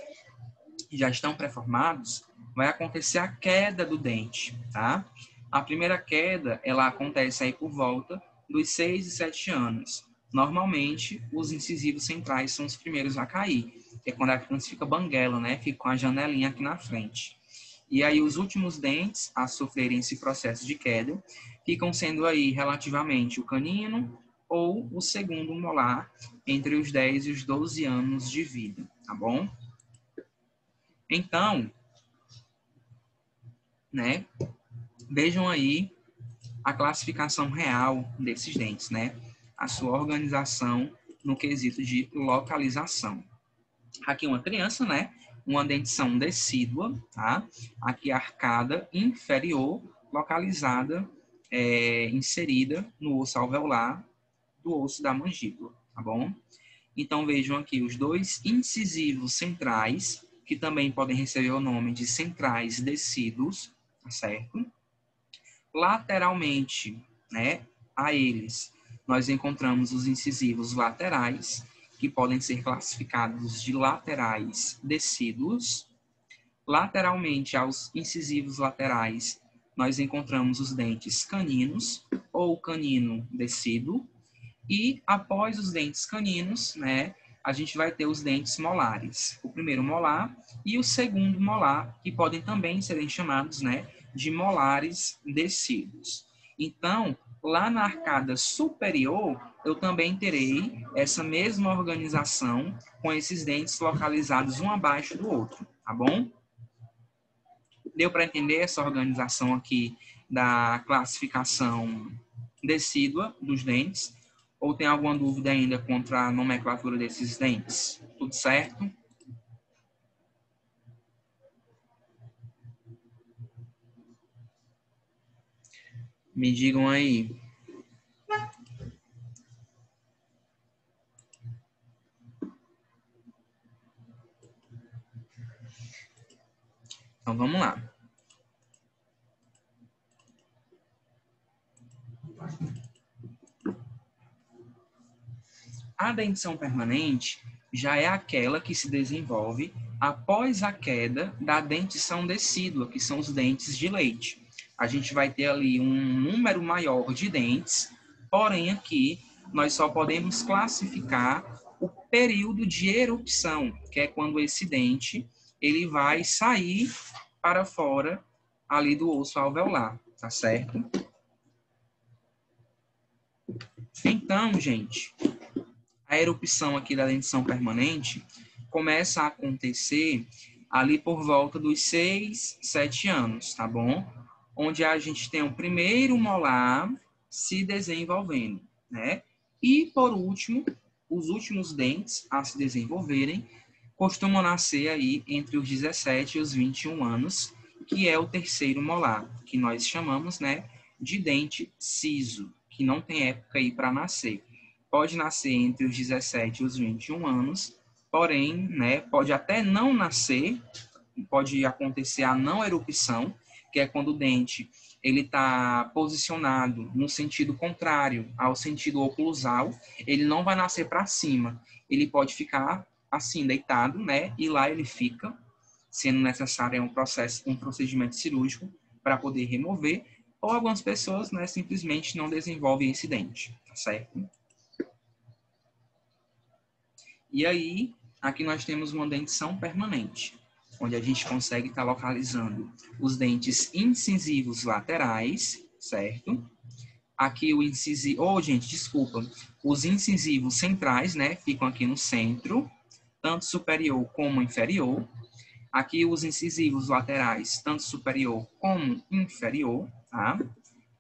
já estão pré-formados, vai acontecer a queda do dente, tá? A primeira queda, ela acontece aí por volta dos 6 e 7 anos. Normalmente, os incisivos centrais são os primeiros a cair, que é quando a criança fica banguela, né? Fica com a janelinha aqui na frente. E aí os últimos dentes a sofrerem esse processo de queda ficam sendo aí relativamente o canino ou o segundo molar entre os 10 e os 12 anos de vida, tá bom? Então, né, vejam aí a classificação real desses dentes, né? A sua organização no quesito de localização. Aqui uma criança, né? Uma dentição decídua, tá? Aqui a arcada inferior localizada, inserida no osso alveolar do osso da mandíbula, tá bom? Então vejam aqui os dois incisivos centrais, que também podem receber o nome de centrais decíduos, tá certo? Lateralmente, né, a eles, nós encontramos os incisivos laterais, que podem ser classificados de laterais decíduos. Lateralmente aos incisivos laterais, nós encontramos os dentes caninos, ou canino decíduo. E após os dentes caninos, né, a gente vai ter os dentes molares. O primeiro molar e o segundo molar, que podem também serem chamados, né, de molares decíduos. Então, lá na arcada superior, eu também terei essa mesma organização com esses dentes localizados um abaixo do outro, tá bom? Deu para entender essa organização aqui da classificação decídua dos dentes? Ou tem alguma dúvida ainda quanto à nomenclatura desses dentes? Tudo certo? Me digam aí. Então, vamos lá. A dentição permanente já é aquela que se desenvolve após a queda da dentição decídua, que são os dentes de leite. A gente vai ter ali um número maior de dentes, porém aqui nós só podemos classificar o período de erupção, que é quando esse dente ele vai sair para fora ali do osso alveolar, tá certo? Então, gente, a erupção aqui da dentição permanente começa a acontecer ali por volta dos 6, 7 anos, tá bom? Onde a gente tem o primeiro molar se desenvolvendo, né? E, por último, os últimos dentes a se desenvolverem costumam nascer aí entre os 17 e os 21 anos, que é o terceiro molar, que nós chamamos, né, de dente ciso, que não tem época aí para nascer. Pode nascer entre os 17 e os 21 anos, porém, né, pode até não nascer, pode acontecer a não erupção, que é quando o dente ele está posicionado no sentido contrário ao sentido oclusal, ele não vai nascer para cima, ele pode ficar assim, deitado, né, e lá ele fica, sendo necessário um procedimento cirúrgico para poder remover, ou algumas pessoas, né, simplesmente não desenvolvem esse dente, tá certo? E aí, aqui nós temos uma dentição permanente, onde a gente consegue estar localizando os dentes incisivos laterais, certo? Aqui o incisivo, gente, desculpa, os incisivos centrais, né, ficam aqui no centro, tanto superior como inferior. Aqui os incisivos laterais, tanto superior como inferior, tá?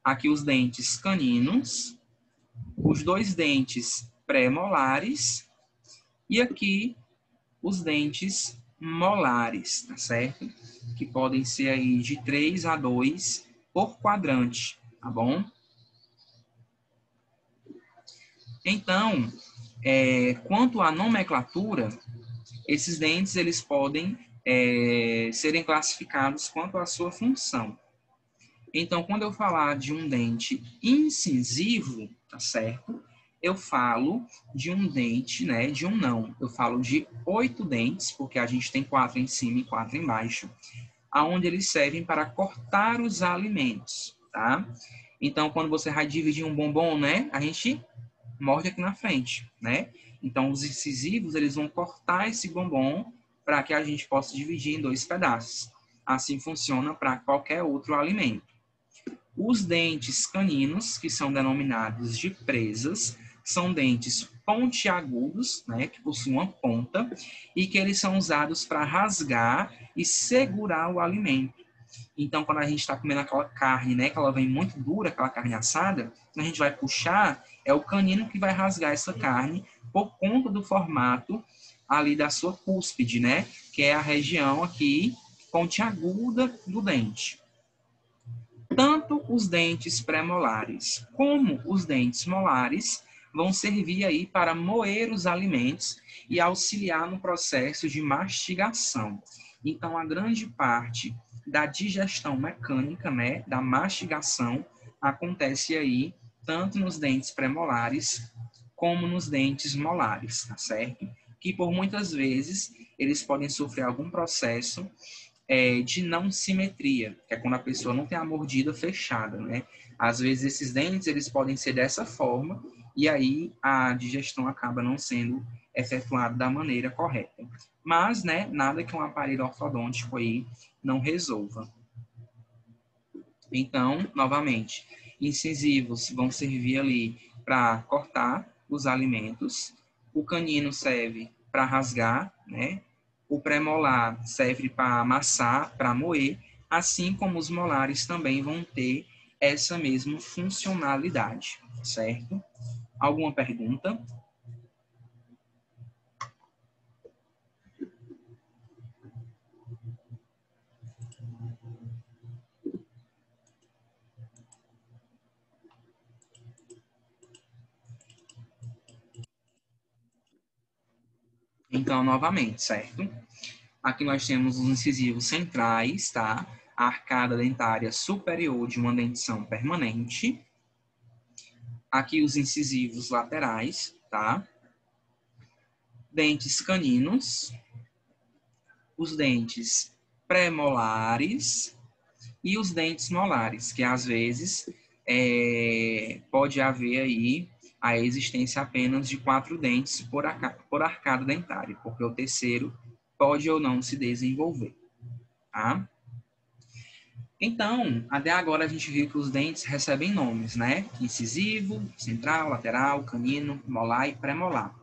Aqui os dentes caninos, os dois dentes pré-molares e aqui os dentes molares, tá certo? Que podem ser aí de 3 a 2 por quadrante, tá bom? Então, quanto à nomenclatura, esses dentes eles podem serem classificados quanto à sua função. Então, quando eu falar de um dente incisivo, tá certo? Eu falo de um dente, né, de um não. Eu falo de 8 dentes, porque a gente tem 4 em cima e 4 embaixo, aonde eles servem para cortar os alimentos, tá? Então, quando você vai dividir um bombom, né, a gente morde aqui na frente, né? Então, os incisivos, eles vão cortar esse bombom para que a gente possa dividir em 2 pedaços. Assim funciona para qualquer outro alimento. Os dentes caninos, que são denominados de presas, são dentes pontiagudos, né, que possuem uma ponta, e que eles são usados para rasgar e segurar o alimento. Então, quando a gente está comendo aquela carne, né, que ela vem muito dura, aquela carne assada, quando a gente vai puxar, é o canino que vai rasgar essa carne por conta do formato ali da sua cúspide, né, que é a região aqui pontiaguda do dente. Tanto os dentes pré-molares como os dentes molares vão servir aí para moer os alimentos e auxiliar no processo de mastigação. Então, a grande parte da digestão mecânica, né, da mastigação, acontece aí tanto nos dentes pré-molares como nos dentes molares, tá certo? Que por muitas vezes eles podem sofrer algum processo de não simetria, que é quando a pessoa não tem a mordida fechada, né? Às vezes esses dentes eles podem ser dessa forma e aí a digestão acaba não sendo efetuada da maneira correta. Mas, né, nada que um aparelho ortodôntico aí não resolva. Então, novamente, incisivos vão servir ali para cortar os alimentos, o canino serve para rasgar, né? O pré-molar serve para amassar, para moer, assim como os molares também vão ter essa mesma funcionalidade, certo? Alguma pergunta? Então, novamente, certo? Aqui nós temos os incisivos centrais, tá? A arcada dentária superior de uma dentição permanente. Aqui os incisivos laterais, tá? Dentes caninos. Os dentes pré-molares e os dentes molares, que às vezes pode haver aí a existência apenas de 4 dentes por arcada dentária, porque o terceiro pode ou não se desenvolver, tá? Então, até agora a gente viu que os dentes recebem nomes, né? Incisivo, central, lateral, canino, molar e pré-molar.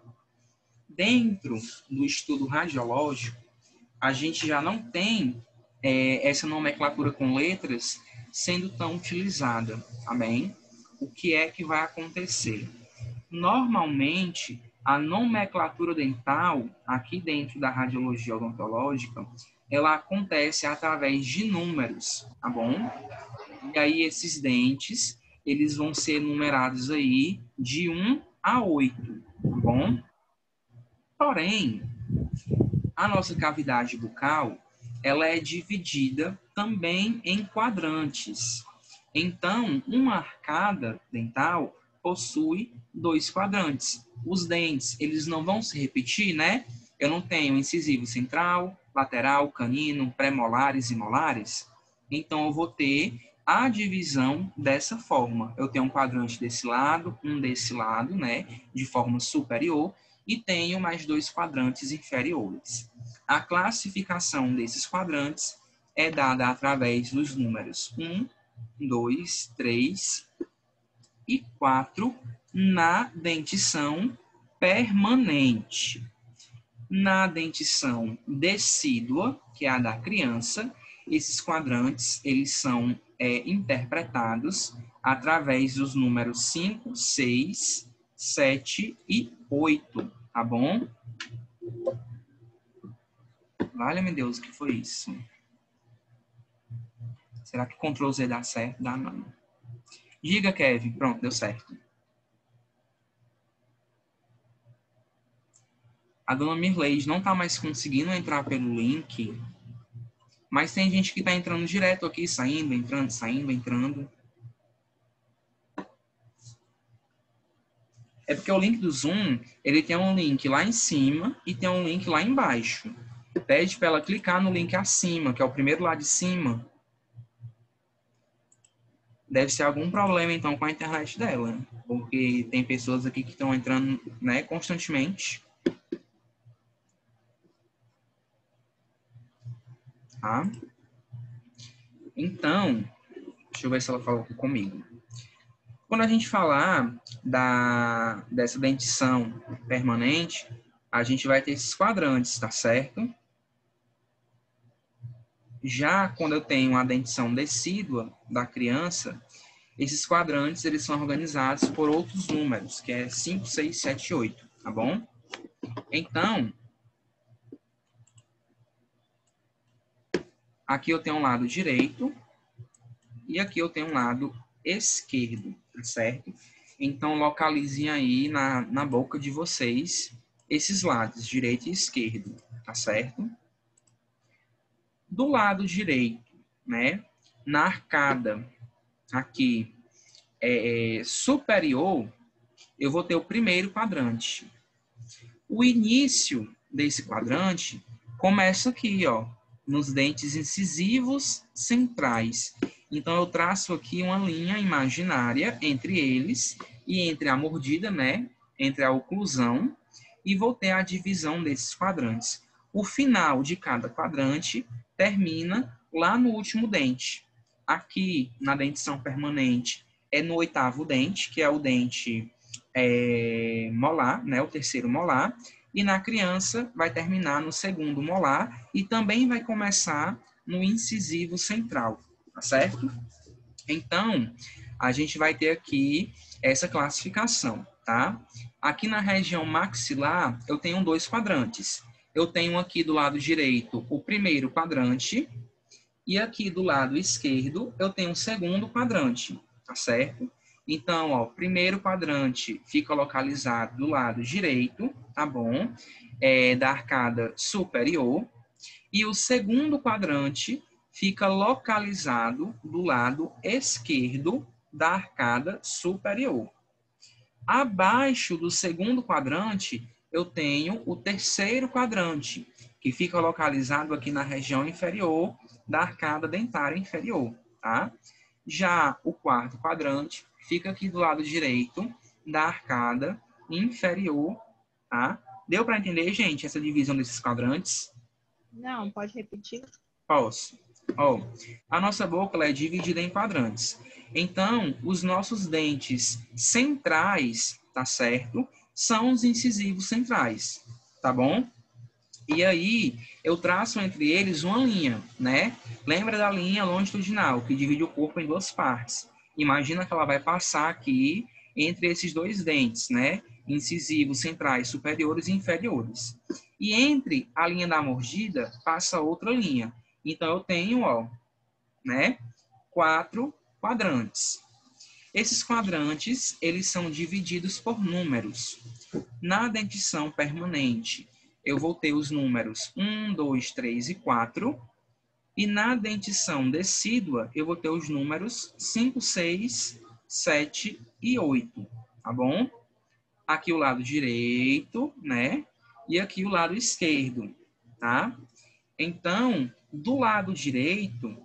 Dentro do estudo radiológico, a gente já não tem essa nomenclatura com letras sendo tão utilizada, tá bem? O que é que vai acontecer? Normalmente, A nomenclatura dental, aqui dentro da radiologia odontológica, ela acontece através de números, tá bom? E aí esses dentes, eles vão ser numerados aí de 1 a 8, tá bom? Porém, a nossa cavidade bucal, ela é dividida também em quadrantes. Então, uma arcada dental possui 2 quadrantes. Os dentes, eles não vão se repetir, né? Eu não tenho incisivo central, lateral, canino, premolares e molares. Então, eu vou ter a divisão dessa forma. Eu tenho um quadrante desse lado, um desse lado, né? De forma superior, e tenho mais 2 quadrantes inferiores. A classificação desses quadrantes é dada através dos números 1, 2, 3 e 4 na dentição permanente. Na dentição decídua, que é a da criança, esses quadrantes eles são interpretados através dos números 5, 6, 7 e 8, tá bom? Valha-me Deus, o que foi isso? Será que Ctrl Z dá certo? Dá não. Diga, Kevin. Pronto, deu certo. A dona Mirleide não está mais conseguindo entrar pelo link, mas tem gente que está entrando direto aqui, saindo, entrando, saindo, entrando. É porque o link do Zoom, ele tem um link lá em cima e tem um link lá embaixo. Pede para ela clicar no link acima, que é o primeiro lá de cima. Deve ser algum problema, então, com a internet dela. Porque tem pessoas aqui que estão entrando, né, constantemente. Tá? Então, deixa eu ver se ela falou aqui comigo. Quando a gente falar dessa dentição permanente, a gente vai ter esses quadrantes, tá certo? Já quando eu tenho a dentição decídua da criança, esses quadrantes eles são organizados por outros números, que é 5, 6, 7 e 8, tá bom? Então, aqui eu tenho um lado direito e aqui eu tenho um lado esquerdo, tá certo? Então, localizem aí na boca de vocês esses lados, direito e esquerdo, tá certo? Do lado direito, né, na arcada aqui superior, eu vou ter o primeiro quadrante. O início desse quadrante começa aqui, ó, nos dentes incisivos centrais. Então, eu traço aqui uma linha imaginária entre eles e entre a mordida, né, entre a oclusão, e vou ter a divisão desses quadrantes. O final de cada quadrante termina lá no último dente. Aqui, na dentição permanente, é no 8º dente, que é o dente molar, né, o terceiro molar, e na criança vai terminar no 2º molar e também vai começar no incisivo central, tá certo? Então, a gente vai ter aqui essa classificação, tá? Aqui na região maxilar, eu tenho 2 quadrantes. Eu tenho aqui do lado direito o primeiro quadrante e aqui do lado esquerdo eu tenho o 2º quadrante, tá certo? Então, ó, o primeiro quadrante fica localizado do lado direito, tá bom? Da arcada superior. E o 2º quadrante fica localizado do lado esquerdo da arcada superior. Abaixo do 2º quadrante, eu tenho o 3º quadrante, que fica localizado aqui na região inferior da arcada dentária inferior, tá? Já o 4º quadrante fica aqui do lado direito da arcada inferior, tá? Deu para entender, gente, essa divisão desses quadrantes? Não, pode repetir? Posso. Ó, a nossa boca ela é dividida em quadrantes. Então, os nossos dentes centrais, tá certo? São os incisivos centrais, tá bom? E aí, eu traço entre eles uma linha, né? Lembra da linha longitudinal, que divide o corpo em 2 partes. Imagina que ela vai passar aqui entre esses 2 dentes, né? incisivos centrais superiores e inferiores. E entre a linha da mordida passa outra linha. Então, eu tenho, ó, né, 4 quadrantes. Esses quadrantes, eles são divididos por números. Na dentição permanente, eu vou ter os números 1, 2, 3 e 4. E na dentição decídua, eu vou ter os números 5, 6, 7 e 8. Tá bom? Aqui o lado direito, né? E aqui o lado esquerdo, tá? Então, do lado direito,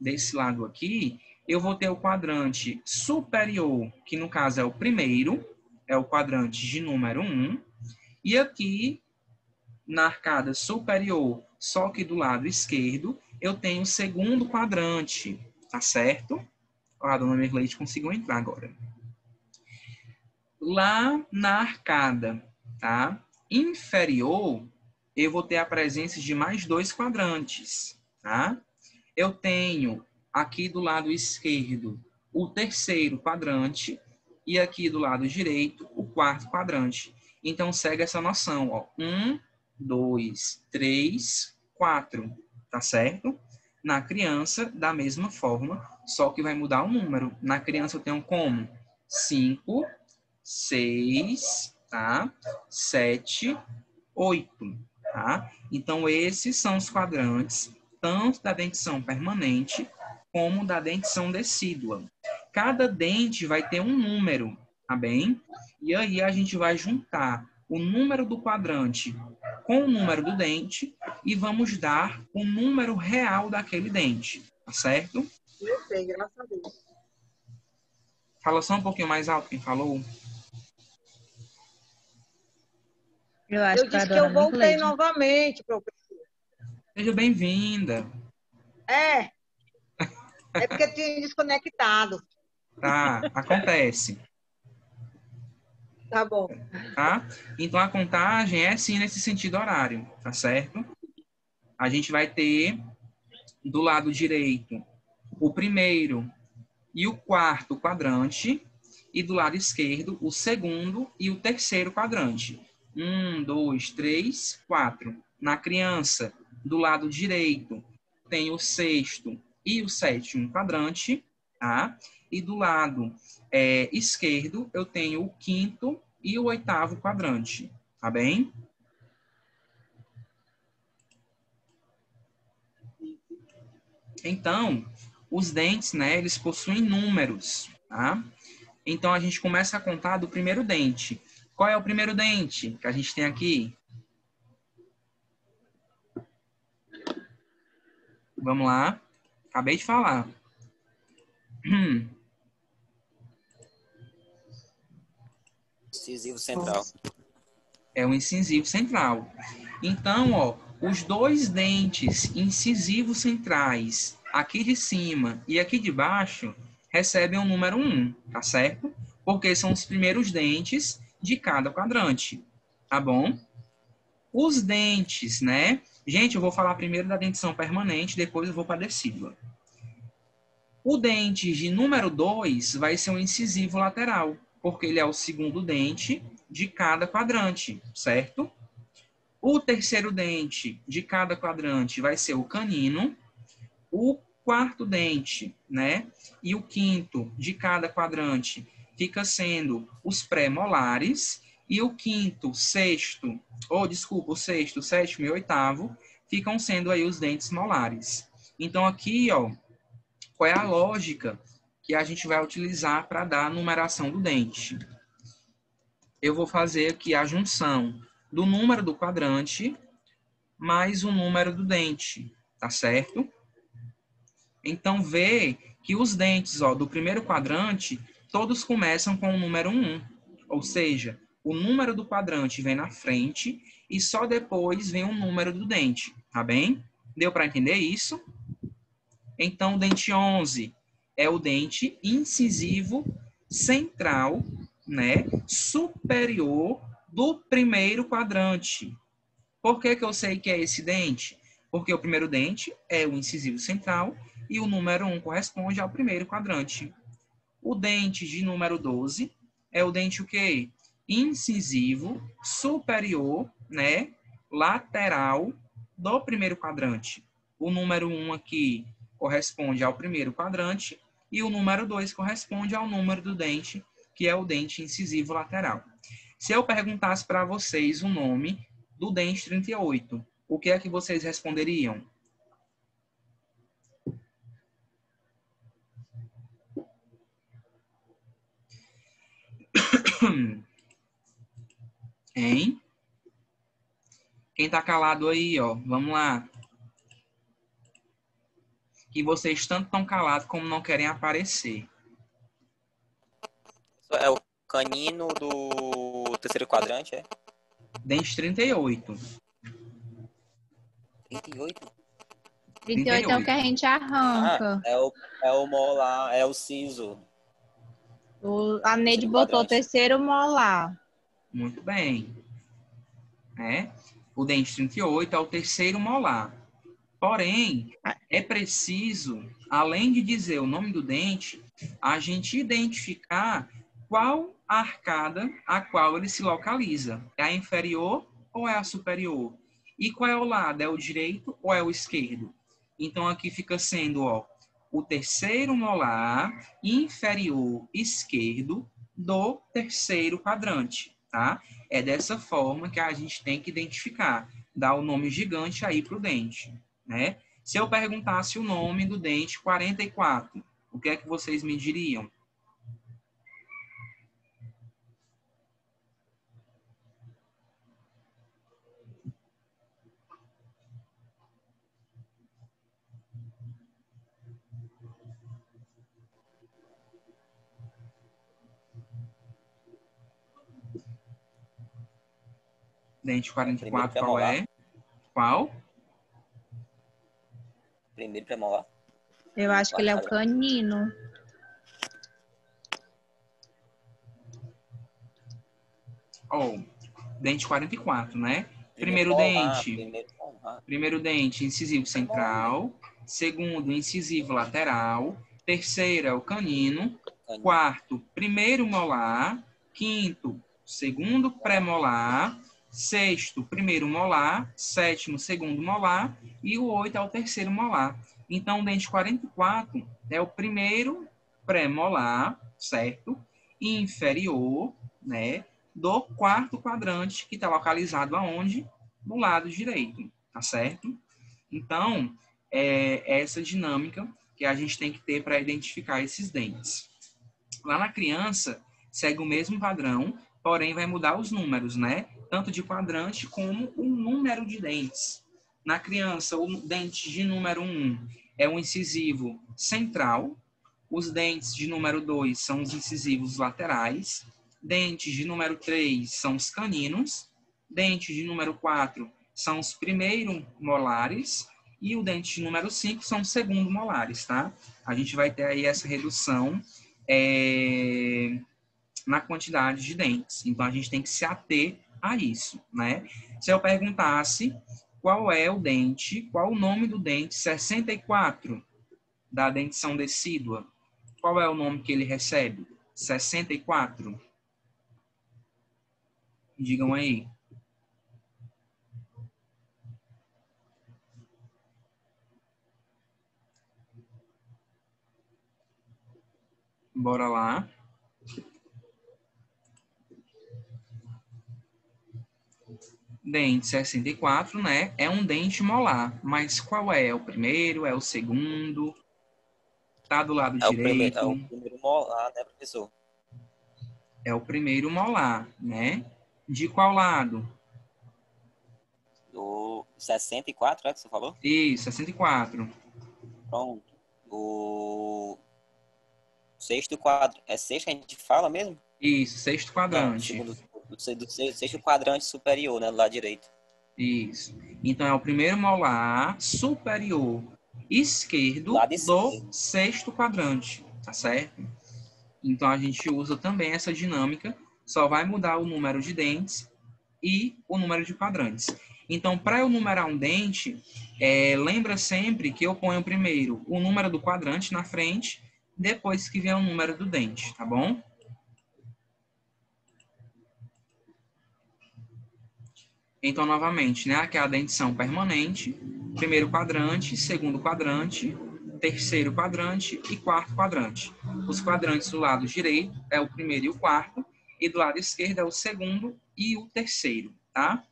desse lado aqui, eu vou ter o quadrante superior, que no caso é o primeiro, é o quadrante de número 1. E aqui, na arcada superior, só que do lado esquerdo, eu tenho o segundo quadrante, tá certo? Ó, a dona Merleite conseguiu entrar agora. Lá na arcada, tá? Inferior, eu vou ter a presença de mais 2 quadrantes, tá? Eu tenho aqui do lado esquerdo o terceiro quadrante e aqui do lado direito o quarto quadrante. Então, segue essa noção, ó. 1, 2, 3, 4, tá certo? Na criança, da mesma forma, só que vai mudar o número. Na criança eu tenho como? 5, 6, tá? 7, 8, tá? Então, esses são os quadrantes, tanto da dentição permanente como da dentição decídua. Cada dente vai ter um número, tá bem? E aí a gente vai juntar o número do quadrante com o número do dente e vamos dar o número real daquele dente, tá certo? Eu sei, graças a Deus. Fala só um pouquinho mais alto quem falou. Eu acho Eu que a disse que dona eu voltei Mirleide. novamente, professor. Seja bem-vinda. É porque tinha desconectado. Tá, acontece. Tá bom. Tá? Então, a contagem é sim nesse sentido horário, tá certo? A gente vai ter do lado direito o primeiro e o quarto quadrante e do lado esquerdo o segundo e o terceiro quadrante. 1, 2, 3, 4. Na criança, do lado direito, tem o sexto e o sétimo quadrante, tá? E do lado esquerdo, eu tenho o quinto e o oitavo quadrante, tá bem? Então, os dentes, né, eles possuem números, tá? Então, a gente começa a contar do primeiro dente. Qual é o primeiro dente que a gente tem aqui? Vamos lá. Acabei de falar. Incisivo central. É o incisivo central. Então, ó, os dois dentes incisivos centrais, aqui de cima e aqui de baixo, recebem o número 1, tá certo? Porque são os primeiros dentes de cada quadrante, tá bom? Os dentes, né? Gente, eu vou falar primeiro da dentição permanente, depois eu vou para a decídua. O dente de número 2 vai ser um incisivo lateral, porque ele é o segundo dente de cada quadrante, certo? O terceiro dente de cada quadrante vai ser o canino. O quarto dente, né? E o quinto de cada quadrante fica sendo os pré-molares. E o quinto, sexto, o sexto, sétimo e oitavo ficam sendo aí os dentes molares. Então, aqui, ó, qual é a lógica que a gente vai utilizar para dar a numeração do dente? Eu vou fazer aqui a junção do número do quadrante mais o número do dente, tá certo? Então, vê que os dentes, ó, do primeiro quadrante, todos começam com o número 1. Ou seja, o número do quadrante vem na frente e só depois vem o número do dente, tá bem? Deu para entender isso? Então, o dente 11 é o dente incisivo central, né, superior do primeiro quadrante. Por que eu sei que é esse dente? Porque o primeiro dente é o incisivo central e o número 1 corresponde ao primeiro quadrante. O dente de número 12 é o dente o quê? incisivo, superior, né, lateral do primeiro quadrante. O número 1 aqui corresponde ao primeiro quadrante e o número 2 corresponde ao número do dente, que é o dente incisivo lateral. Se eu perguntasse para vocês o nome do dente 38, o que é que vocês responderiam? Hein? Quem tá calado aí, ó, vamos lá. Que vocês tanto estão calados como não querem aparecer. É o canino do terceiro quadrante, é? Dente 38. 38? 38 é o que a gente arranca. É o molar, é o siso. A Neide botou o terceiro molar. Muito bem. O dente 38 é o terceiro molar. Porém, é preciso, além de dizer o nome do dente, a gente identificar qual a arcada a qual ele se localiza. É a inferior ou é a superior? E qual é o lado? É o direito ou é o esquerdo? Então, aqui fica sendo, ó, o terceiro molar inferior esquerdo do terceiro quadrante, tá? É dessa forma que a gente tem que identificar, dar o nome gigante aí para o dente, né? Se eu perguntasse o nome do dente 44, o que é que vocês me diriam? Dente 44, qual é? Qual? Primeiro premolar. Eu acho que ele é o canino. Dente 44, né? Primeiro dente. Primeiro dente, incisivo central. Segundo, incisivo lateral. Terceiro é o canino. Quarto, primeiro molar. Quinto, segundo pré-molar. Sexto, primeiro molar. Sétimo, segundo molar. E o 8 é o terceiro molar. Então, o dente 44 é o primeiro pré-molar, certo? Inferior, né? Do quarto quadrante, que está localizado aonde? No lado direito, tá certo? Então, é essa dinâmica que a gente tem que ter para identificar esses dentes. Lá na criança, segue o mesmo padrão, porém vai mudar os números, né? Tanto de quadrante como o número de dentes. Na criança, o dente de número 1 é o incisivo central. Os dentes de número 2 são os incisivos laterais. Dentes de número 3 são os caninos. Dentes de número 4 são os primeiros molares. E o dente de número 5 são os segundos molares, tá? A gente vai ter aí essa redução na quantidade de dentes. Então, a gente tem que se ater a isso, né? Se eu perguntasse qual é o dente, qual o nome do dente 64 da dentição decídua, qual é o nome que ele recebe? 64? Digam aí. Bora lá. Dente 64, né? É um dente molar. Mas qual é? É o primeiro? É o segundo? Tá do lado direito? É o primeiro molar, né, professor? É o primeiro molar, né? De qual lado? Do 64, é que você falou? Isso, 64. Pronto. O sexto quadro. É sexto que a gente fala mesmo? Isso, sexto quadrante. Não, do sexto quadrante superior, né? Do lado direito. Isso. Então, é o primeiro molar superior esquerdo do sexto quadrante, tá certo? Então, a gente usa também essa dinâmica, só vai mudar o número de dentes e o número de quadrantes. Então, para eu numerar um dente, lembra sempre que eu ponho primeiro o número do quadrante na frente, depois que vier o número do dente, tá bom? Então, novamente, né? Aqui é a dentição permanente, primeiro quadrante, segundo quadrante, terceiro quadrante e quarto quadrante. Os quadrantes do lado direito é o primeiro e o quarto, e do lado esquerdo é o segundo e o terceiro, tá?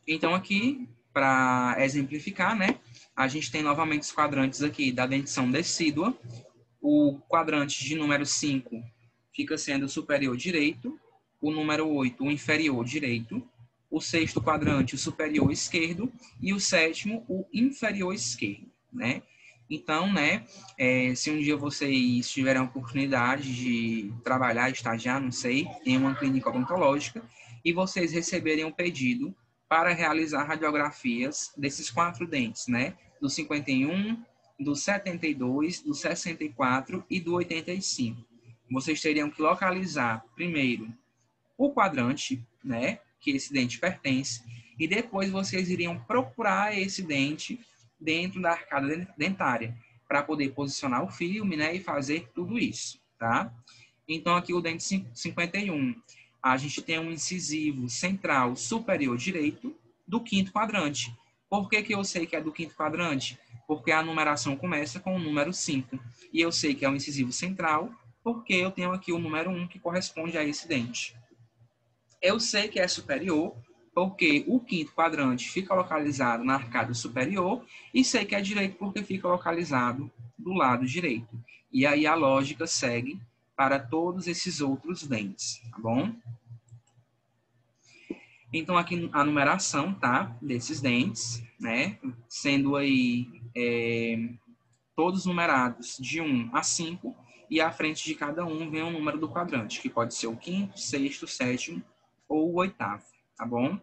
Então, aqui, para exemplificar, né? A gente tem novamente os quadrantes aqui da dentição decídua. O quadrante de número 5 fica sendo o superior direito, o número 8, o inferior direito, o sexto quadrante, o superior esquerdo, e o sétimo, o inferior esquerdo, né? Então, né, se um dia vocês tiverem a oportunidade de trabalhar, estagiar, não sei, em uma clínica odontológica, e vocês receberem um pedido para realizar radiografias desses 4 dentes, né, do 51, do 72, do 64 e do 85. Vocês teriam que localizar, primeiro, o quadrante, né, que esse dente pertence, e depois vocês iriam procurar esse dente dentro da arcada dentária, para poder posicionar o filme, né, e fazer tudo isso, tá? Então, aqui o dente 51, a gente tem um incisivo central superior direito do quinto quadrante. Por que que eu sei que é do quinto quadrante? Porque a numeração começa com o número 5. E eu sei que é o incisivo central, porque eu tenho aqui o número 1, que corresponde a esse dente. Eu sei que é superior, porque o quinto quadrante fica localizado na arcada superior, e sei que é direito porque fica localizado do lado direito. E aí a lógica segue para todos esses outros dentes, tá bom? Então, aqui a numeração, tá? Desses dentes, né? Sendo aí todos numerados de 1 a 5, e à frente de cada um vem o número do quadrante, que pode ser o quinto, sexto, sétimo ou o oitavo, tá bom?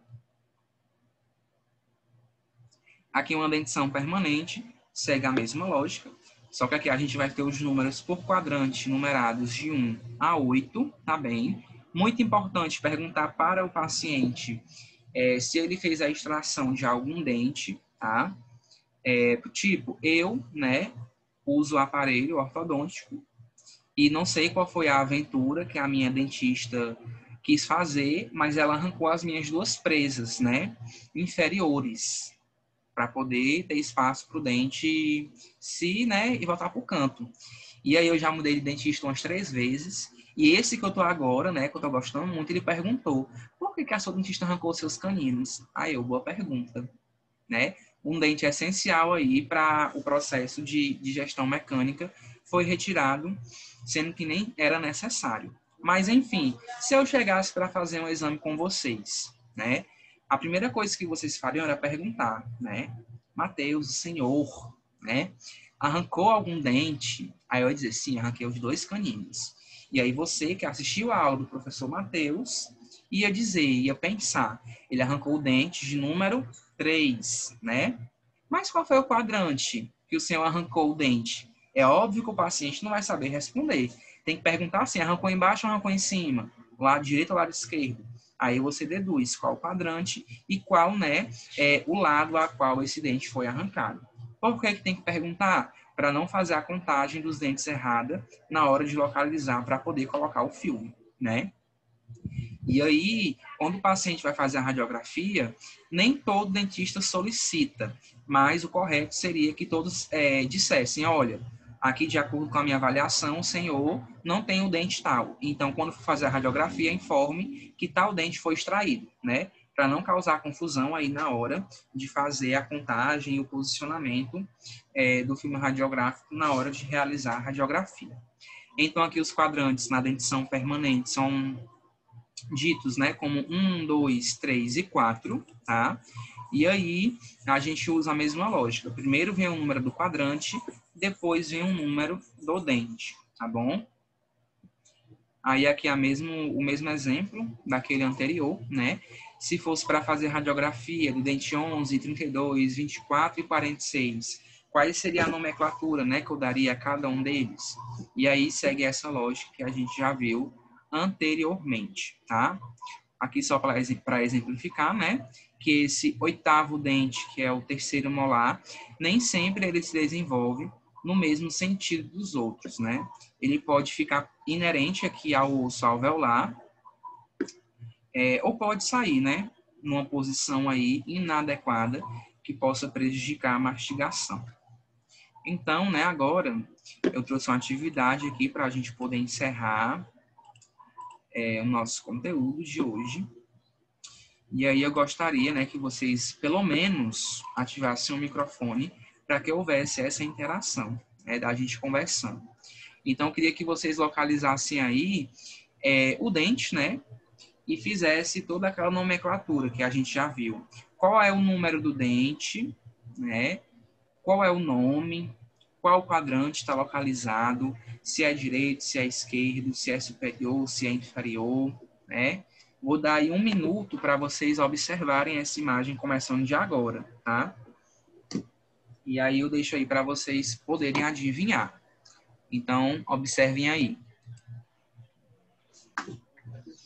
Aqui uma dentição permanente, segue a mesma lógica, só que aqui a gente vai ter os números por quadrante numerados de 1 a 8, tá bem? Muito importante perguntar para o paciente se ele fez a extração de algum dente, tá? Tipo, eu, né, uso o aparelho ortodôntico e não sei qual foi a aventura que a minha dentista quis fazer, mas ela arrancou as minhas 2 presas, né, inferiores, para poder ter espaço para o dente se, né, e voltar para o canto. E aí eu já mudei de dentista umas 3 vezes, e esse que eu tô agora, né, que eu tô gostando muito, ele perguntou, por que a sua dentista arrancou seus caninos? Aí boa pergunta, né? Um dente essencial aí para o processo de digestão mecânica foi retirado, sendo que nem era necessário. Mas, enfim, se eu chegasse para fazer um exame com vocês, né? A primeira coisa que vocês fariam era perguntar, né? Mateus, o senhor, né? Arrancou algum dente? Aí eu ia dizer, sim, arranquei os 2 caninos. E aí você que assistiu a aula do professor Mateus ia dizer, ia pensar, ele arrancou o dente de número 3, né? Mas qual foi o quadrante que o senhor arrancou o dente? É óbvio que o paciente não vai saber responder. Tem que perguntar assim, arrancou embaixo ou arrancou em cima? Lado direito ou lado esquerdo? Aí você deduz qual o quadrante e qual, né, o lado a qual esse dente foi arrancado. Por que tem que perguntar? Para não fazer a contagem dos dentes errada na hora de localizar para poder colocar o filme, né? E aí, quando o paciente vai fazer a radiografia, nem todo dentista solicita, mas o correto seria que todos dissessem, olha, aqui de acordo com a minha avaliação, o senhor não tem o dente tal. Então, quando for fazer a radiografia, informe que tal dente foi extraído, né? Para não causar confusão aí na hora de fazer a contagem e o posicionamento do filme radiográfico na hora de realizar a radiografia. Então, aqui os quadrantes na dentição permanente são ditos, né, como 1, 2, 3 e 4, tá? E aí, a gente usa a mesma lógica. Primeiro vem o número do quadrante, depois vem o número do dente, tá bom? Aí aqui é o mesmo exemplo daquele anterior, né? Se fosse para fazer radiografia do dente 11, 32, 24 e 46, qual seria a nomenclatura, né, que eu daria a cada um deles? E aí segue essa lógica que a gente já viu anteriormente, tá? Aqui só para exemplificar, né? Que esse 8º dente, que é o terceiro molar, nem sempre ele se desenvolve no mesmo sentido dos outros, né? Ele pode ficar inerente aqui ao osso alveolar, ou pode sair, né? Numa posição aí inadequada que possa prejudicar a mastigação. Então, né, agora eu trouxe uma atividade aqui para a gente poder encerrar o nosso conteúdo de hoje. E aí eu gostaria, né, que vocês, pelo menos, ativassem o microfone para que houvesse essa interação, né, da gente conversando. Então, eu queria que vocês localizassem aí o dente, né, e fizesse toda aquela nomenclatura que a gente já viu. Qual é o número do dente, né? Qual é o nome, qual quadrante está localizado, se é direito, se é esquerdo, se é superior, se é inferior, né? Vou dar aí 1 minuto para vocês observarem essa imagem começando de agora, tá? E aí eu deixo aí para vocês poderem adivinhar. Então, observem aí.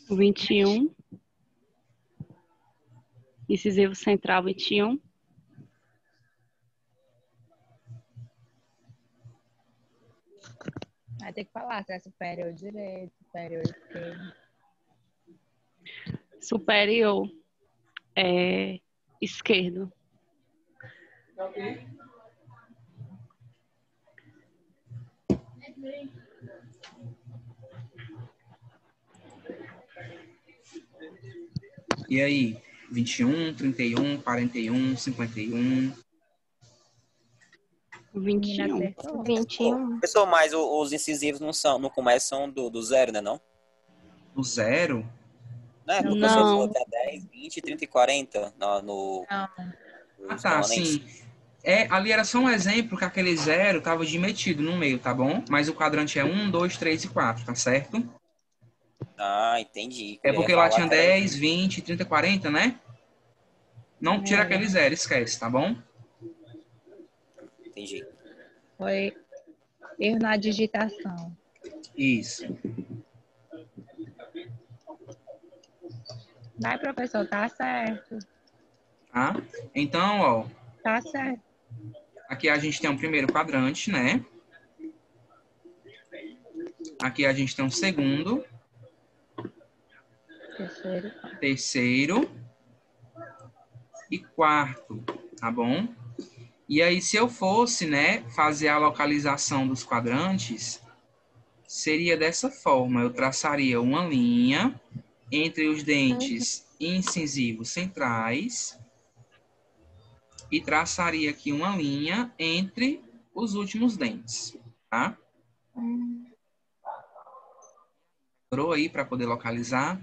21. Incisivo central, 21. Vai ter que falar se é superior direito, superior esquerdo. Superior esquerdo. E aí? 21, 31, 41, 51. 21. 21. Professor, mas os incisivos não começam do zero, né, não? Do zero? Né? Porque Não. você falou até 10, 20, 30 e 40 no Ah, nos tá, permanentes. sim. Ali era só um exemplo que aquele zero estava metido no meio, tá bom? Mas o quadrante é 1, 2, 3 e 4, tá certo? Ah, entendi. É Eu ia porque lá falar tinha que era 10, 20, 30, 40, né? Não tira aquele zero, esquece, tá bom? Entendi. Foi erro na digitação. Isso. Vai, professor, tá certo. Tá? Então, ó, Tá certo. aqui a gente tem um primeiro quadrante, né? Aqui a gente tem um segundo, Terceiro. terceiro e quarto, tá bom? E aí, se eu fosse, né, fazer a localização dos quadrantes, seria dessa forma. Eu traçaria uma linha entre os dentes incisivos centrais e traçaria aqui uma linha entre os últimos dentes, tá? Parou aí para poder localizar?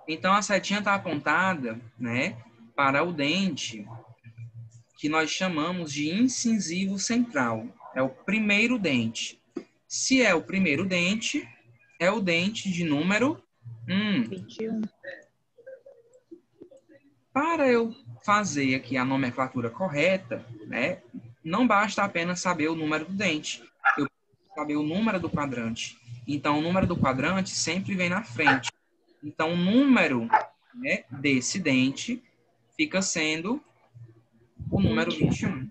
Então, a setinha está apontada, né, para o dente que nós chamamos de incisivo central. É o primeiro dente. Se é o primeiro dente, é o dente de número 21. Para eu fazer aqui a nomenclatura correta, né, não basta apenas saber o número do dente. Eu preciso saber o número do quadrante. Então, o número do quadrante sempre vem na frente. Então, o número, né, desse dente fica sendo o número 21,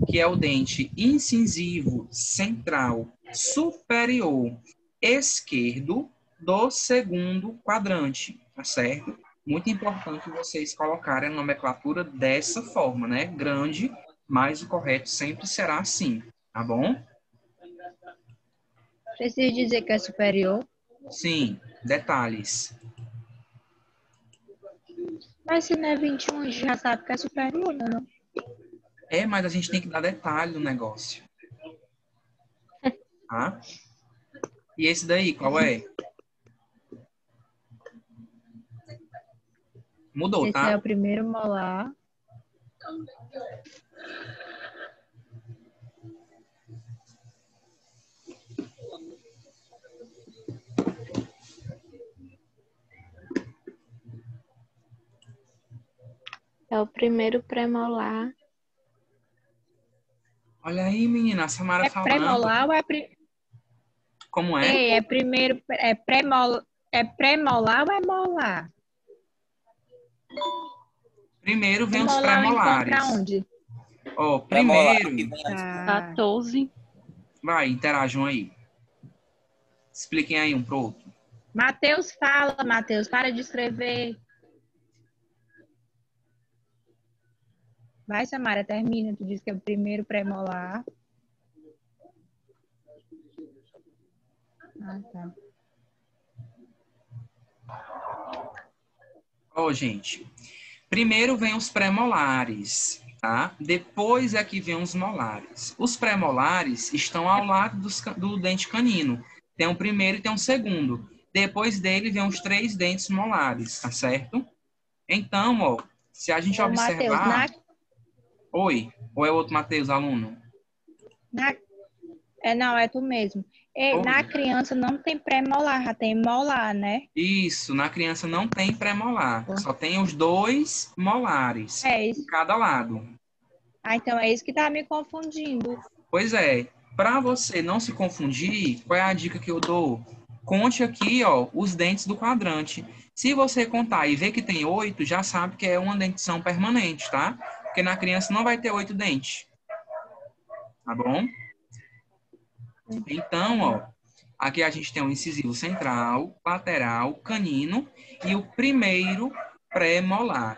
que é o dente incisivo central superior esquerdo do segundo quadrante, tá certo? Muito importante vocês colocarem a nomenclatura dessa forma, né? Grande, mas o correto sempre será assim, tá bom? Preciso dizer que é superior. Sim, detalhes. Mas se não é 21, a gente já sabe que é superior, né? Não? Mas a gente tem que dar detalhe no negócio. Tá? E esse daí, qual é? Mudou, Esse tá? é o primeiro molar. É o primeiro premolar. Olha aí, menina, a Samara É falando. premolar ou é... Como é? Ei, é primeiro... É pré-molar ou é molar? Primeiro vem os Molar pré-molares. encontra onde? Ó, Premolar, primeiro... que vem antes. Tá. 14. Vai, interajam aí. Expliquem aí um pro outro. Matheus, fala, Matheus, para de escrever. Vai, Samara, termina. Tu disse que é o primeiro pré-molar. Ah, tá. Ó, gente. Primeiro vem os pré-molares, tá? Depois é que vem os molares. Os pré-molares estão ao lado do dente canino. Tem um primeiro e tem um segundo. Depois dele vem os 3 dentes molares, tá certo? Então, ó, se a gente Ô, Matheus, observar... Oi, ou é outro Matheus, aluno? não, é tu mesmo. Oi. Na criança não tem pré-molar, já tem molar, né? Isso, na criança não tem pré-molar. Só tem os 2 molares É em isso. cada lado. Ah, então é isso que tá me confundindo. Pois é, para você não se confundir, qual é a dica que eu dou? Conte aqui, ó, os dentes do quadrante. Se você contar e ver que tem 8, já sabe que é uma dentição permanente, tá? Porque na criança não vai ter 8 dentes. Tá bom? Então, ó, aqui a gente tem o incisivo central, lateral, canino e o primeiro pré-molar.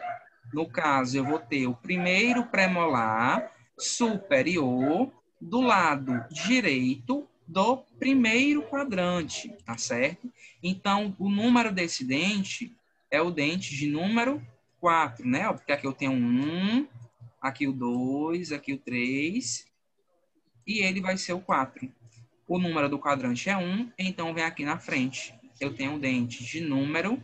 No caso, eu vou ter o primeiro pré-molar superior do lado direito do primeiro quadrante, tá certo? Então, o número desse dente é o dente de número 4, né? Porque aqui eu tenho 1, aqui o 2, aqui o 3, e ele vai ser o 4. O número do quadrante é 1, então vem aqui na frente. Eu tenho um dente de número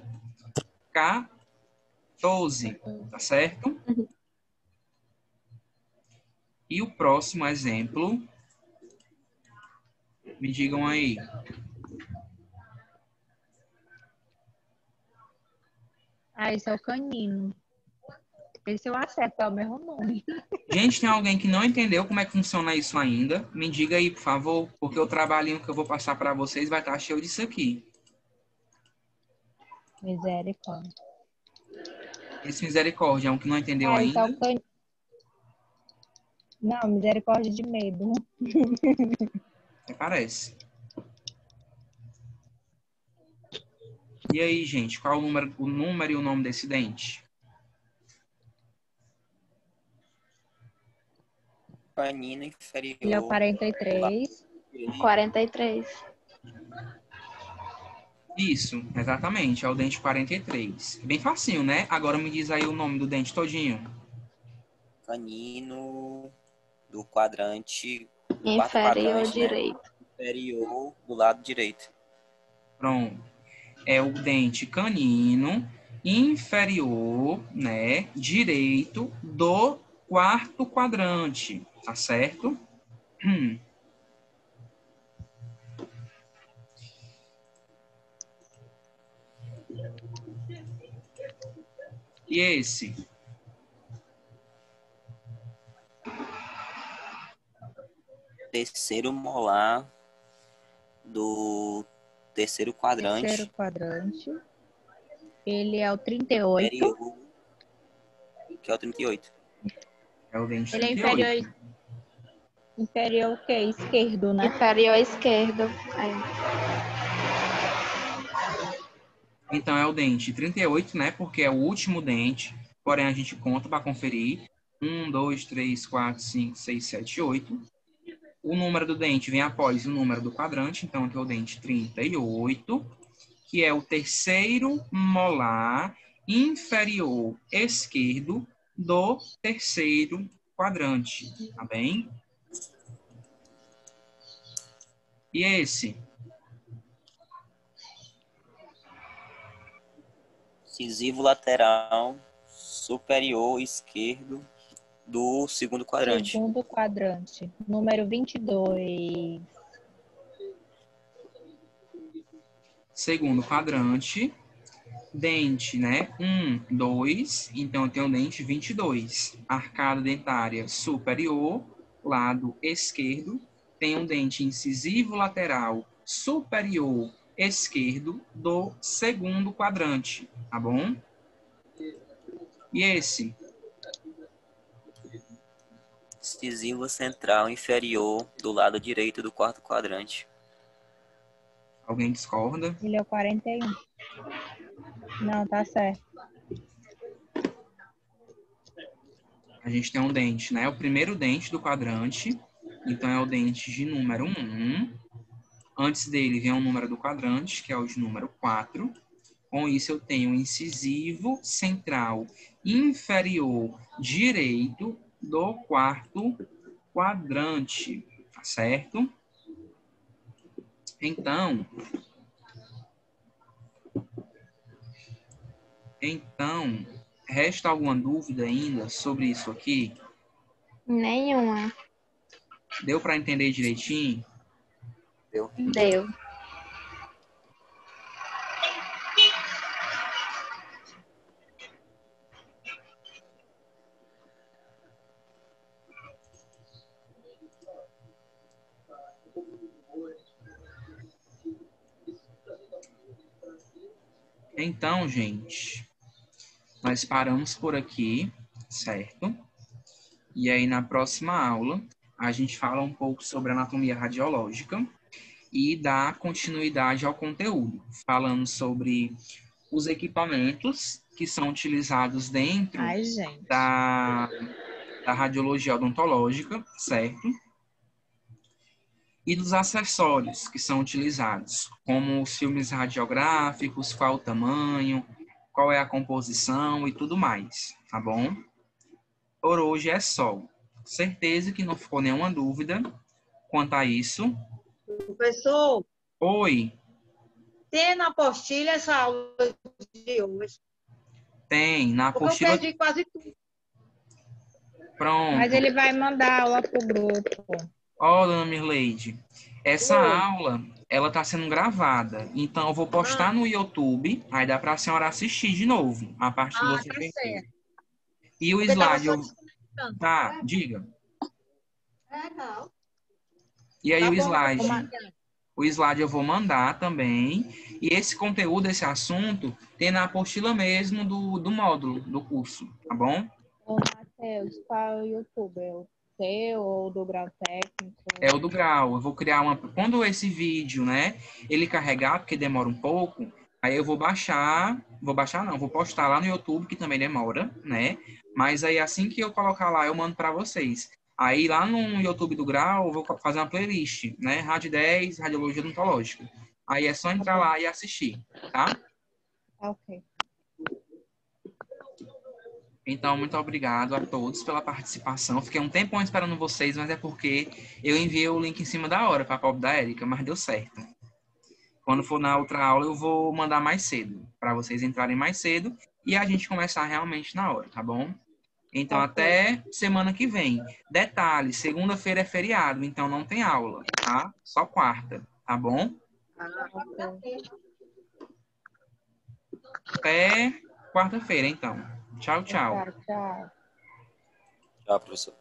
14, tá certo? E o próximo exemplo, me digam aí. Ah, esse é o canino. Esse eu acerto, é o mesmo nome. Gente, tem alguém que não entendeu como é que funciona isso ainda? Me diga aí, por favor, porque o trabalhinho que eu vou passar para vocês vai estar cheio disso aqui. Misericórdia. Esse misericórdia é um que não entendeu Ah, esse é ainda. o canino. Não, misericórdia de medo. Parece. E aí, gente, qual é o número e o nome desse dente? Canino inferior. Ele é o 43. 43. Isso, exatamente, é o dente 43. Bem facinho, né? Agora me diz aí o nome do dente todinho. Canino do quadrante. Do quarto Inferior quadrante, né? direito. Inferior do lado direito. Pronto. É o dente canino inferior, né, direito do quarto quadrante, tá certo? E esse? Terceiro molar do terceiro quadrante. Terceiro quadrante. Ele é o 38. Inferior, que é o 38. É o dente Ele é 38. inferior o quê? Esquerdo, né? Inferior esquerdo. É. Então é o dente 38, né? Porque é o último dente. Porém, a gente conta para conferir. 1, 2, 3, 4, 5, 6, 7, 8. O número do dente vem após o número do quadrante. Então, aqui é o dente 38, que é o terceiro molar inferior esquerdo do terceiro quadrante. Tá bem? E esse? Incisivo lateral superior esquerdo do segundo quadrante. Segundo quadrante. Número 22. Segundo quadrante. Dente, né? 1, 2. Então, eu tenho o dente 22. Arcada dentária superior, lado esquerdo. Tem um dente incisivo lateral superior esquerdo do segundo quadrante. Tá bom? E esse? Incisivo central inferior do lado direito do quarto quadrante. Alguém discorda? Ele é o 41. Não, tá certo. A gente tem um dente, né? O primeiro dente do quadrante. Então, é o dente de número 1. Antes dele vem o número do quadrante, que é o de número 4. Com isso, eu tenho o incisivo central inferior direito do quarto quadrante, tá certo? Então, resta alguma dúvida ainda sobre isso aqui? Nenhuma. Deu para entender direitinho? Deu. Então, gente, nós paramos por aqui, certo? E aí, na próxima aula, a gente fala um pouco sobre anatomia radiológica e dá continuidade ao conteúdo, falando sobre os equipamentos que são utilizados dentro Ai, gente. da radiologia odontológica, certo? E dos acessórios que são utilizados, como os filmes radiográficos, qual o tamanho, qual é a composição e tudo mais, tá bom? Por hoje é só. Certeza que não ficou nenhuma dúvida quanto a isso. Professor, Oi, tem na apostila essa aula de hoje. tem, na Porque eu apostila, perdi quase tudo. pronto. Mas ele vai mandar aula pro grupo. Ó, dona Mirleide, essa Oi. aula, ela tá sendo gravada, então eu vou postar no YouTube, aí dá pra senhora assistir de novo, a parte que você Tá perdeu. certo. E o Porque tava slide, só descontando. tá, diga. Não. E aí Tá o bom, slide, Mariana. o slide eu vou mandar também, e esse conteúdo, esse assunto, tem na apostila mesmo do módulo, do curso, tá bom? Ô, Matheus, qual é o YouTube? É o seu ou do Grau Técnico? É o do grau. Eu vou criar uma. Quando esse vídeo, né, ele carregar, porque demora um pouco, aí eu vou baixar. Vou baixar, não, vou postar lá no YouTube, que também demora, né? Mas aí assim que eu colocar lá, eu mando para vocês. Aí lá no YouTube do grau, eu vou fazer uma playlist, né? Rádio 10, Radiologia Odontológica. Aí é só entrar lá e assistir, tá? Ok. Então, muito obrigado a todos pela participação. Fiquei um tempão esperando vocês, mas é porque eu enviei o link em cima da hora para a pobre da Érica, mas deu certo. Quando for na outra aula, eu vou mandar mais cedo, para vocês entrarem mais cedo e a gente começar realmente na hora, tá bom? Então, até semana que vem. Detalhe, segunda-feira é feriado, então não tem aula, tá? Só quarta, tá bom? Até quarta-feira, então. Tchau, tchau. Tchau. Tchau, professor.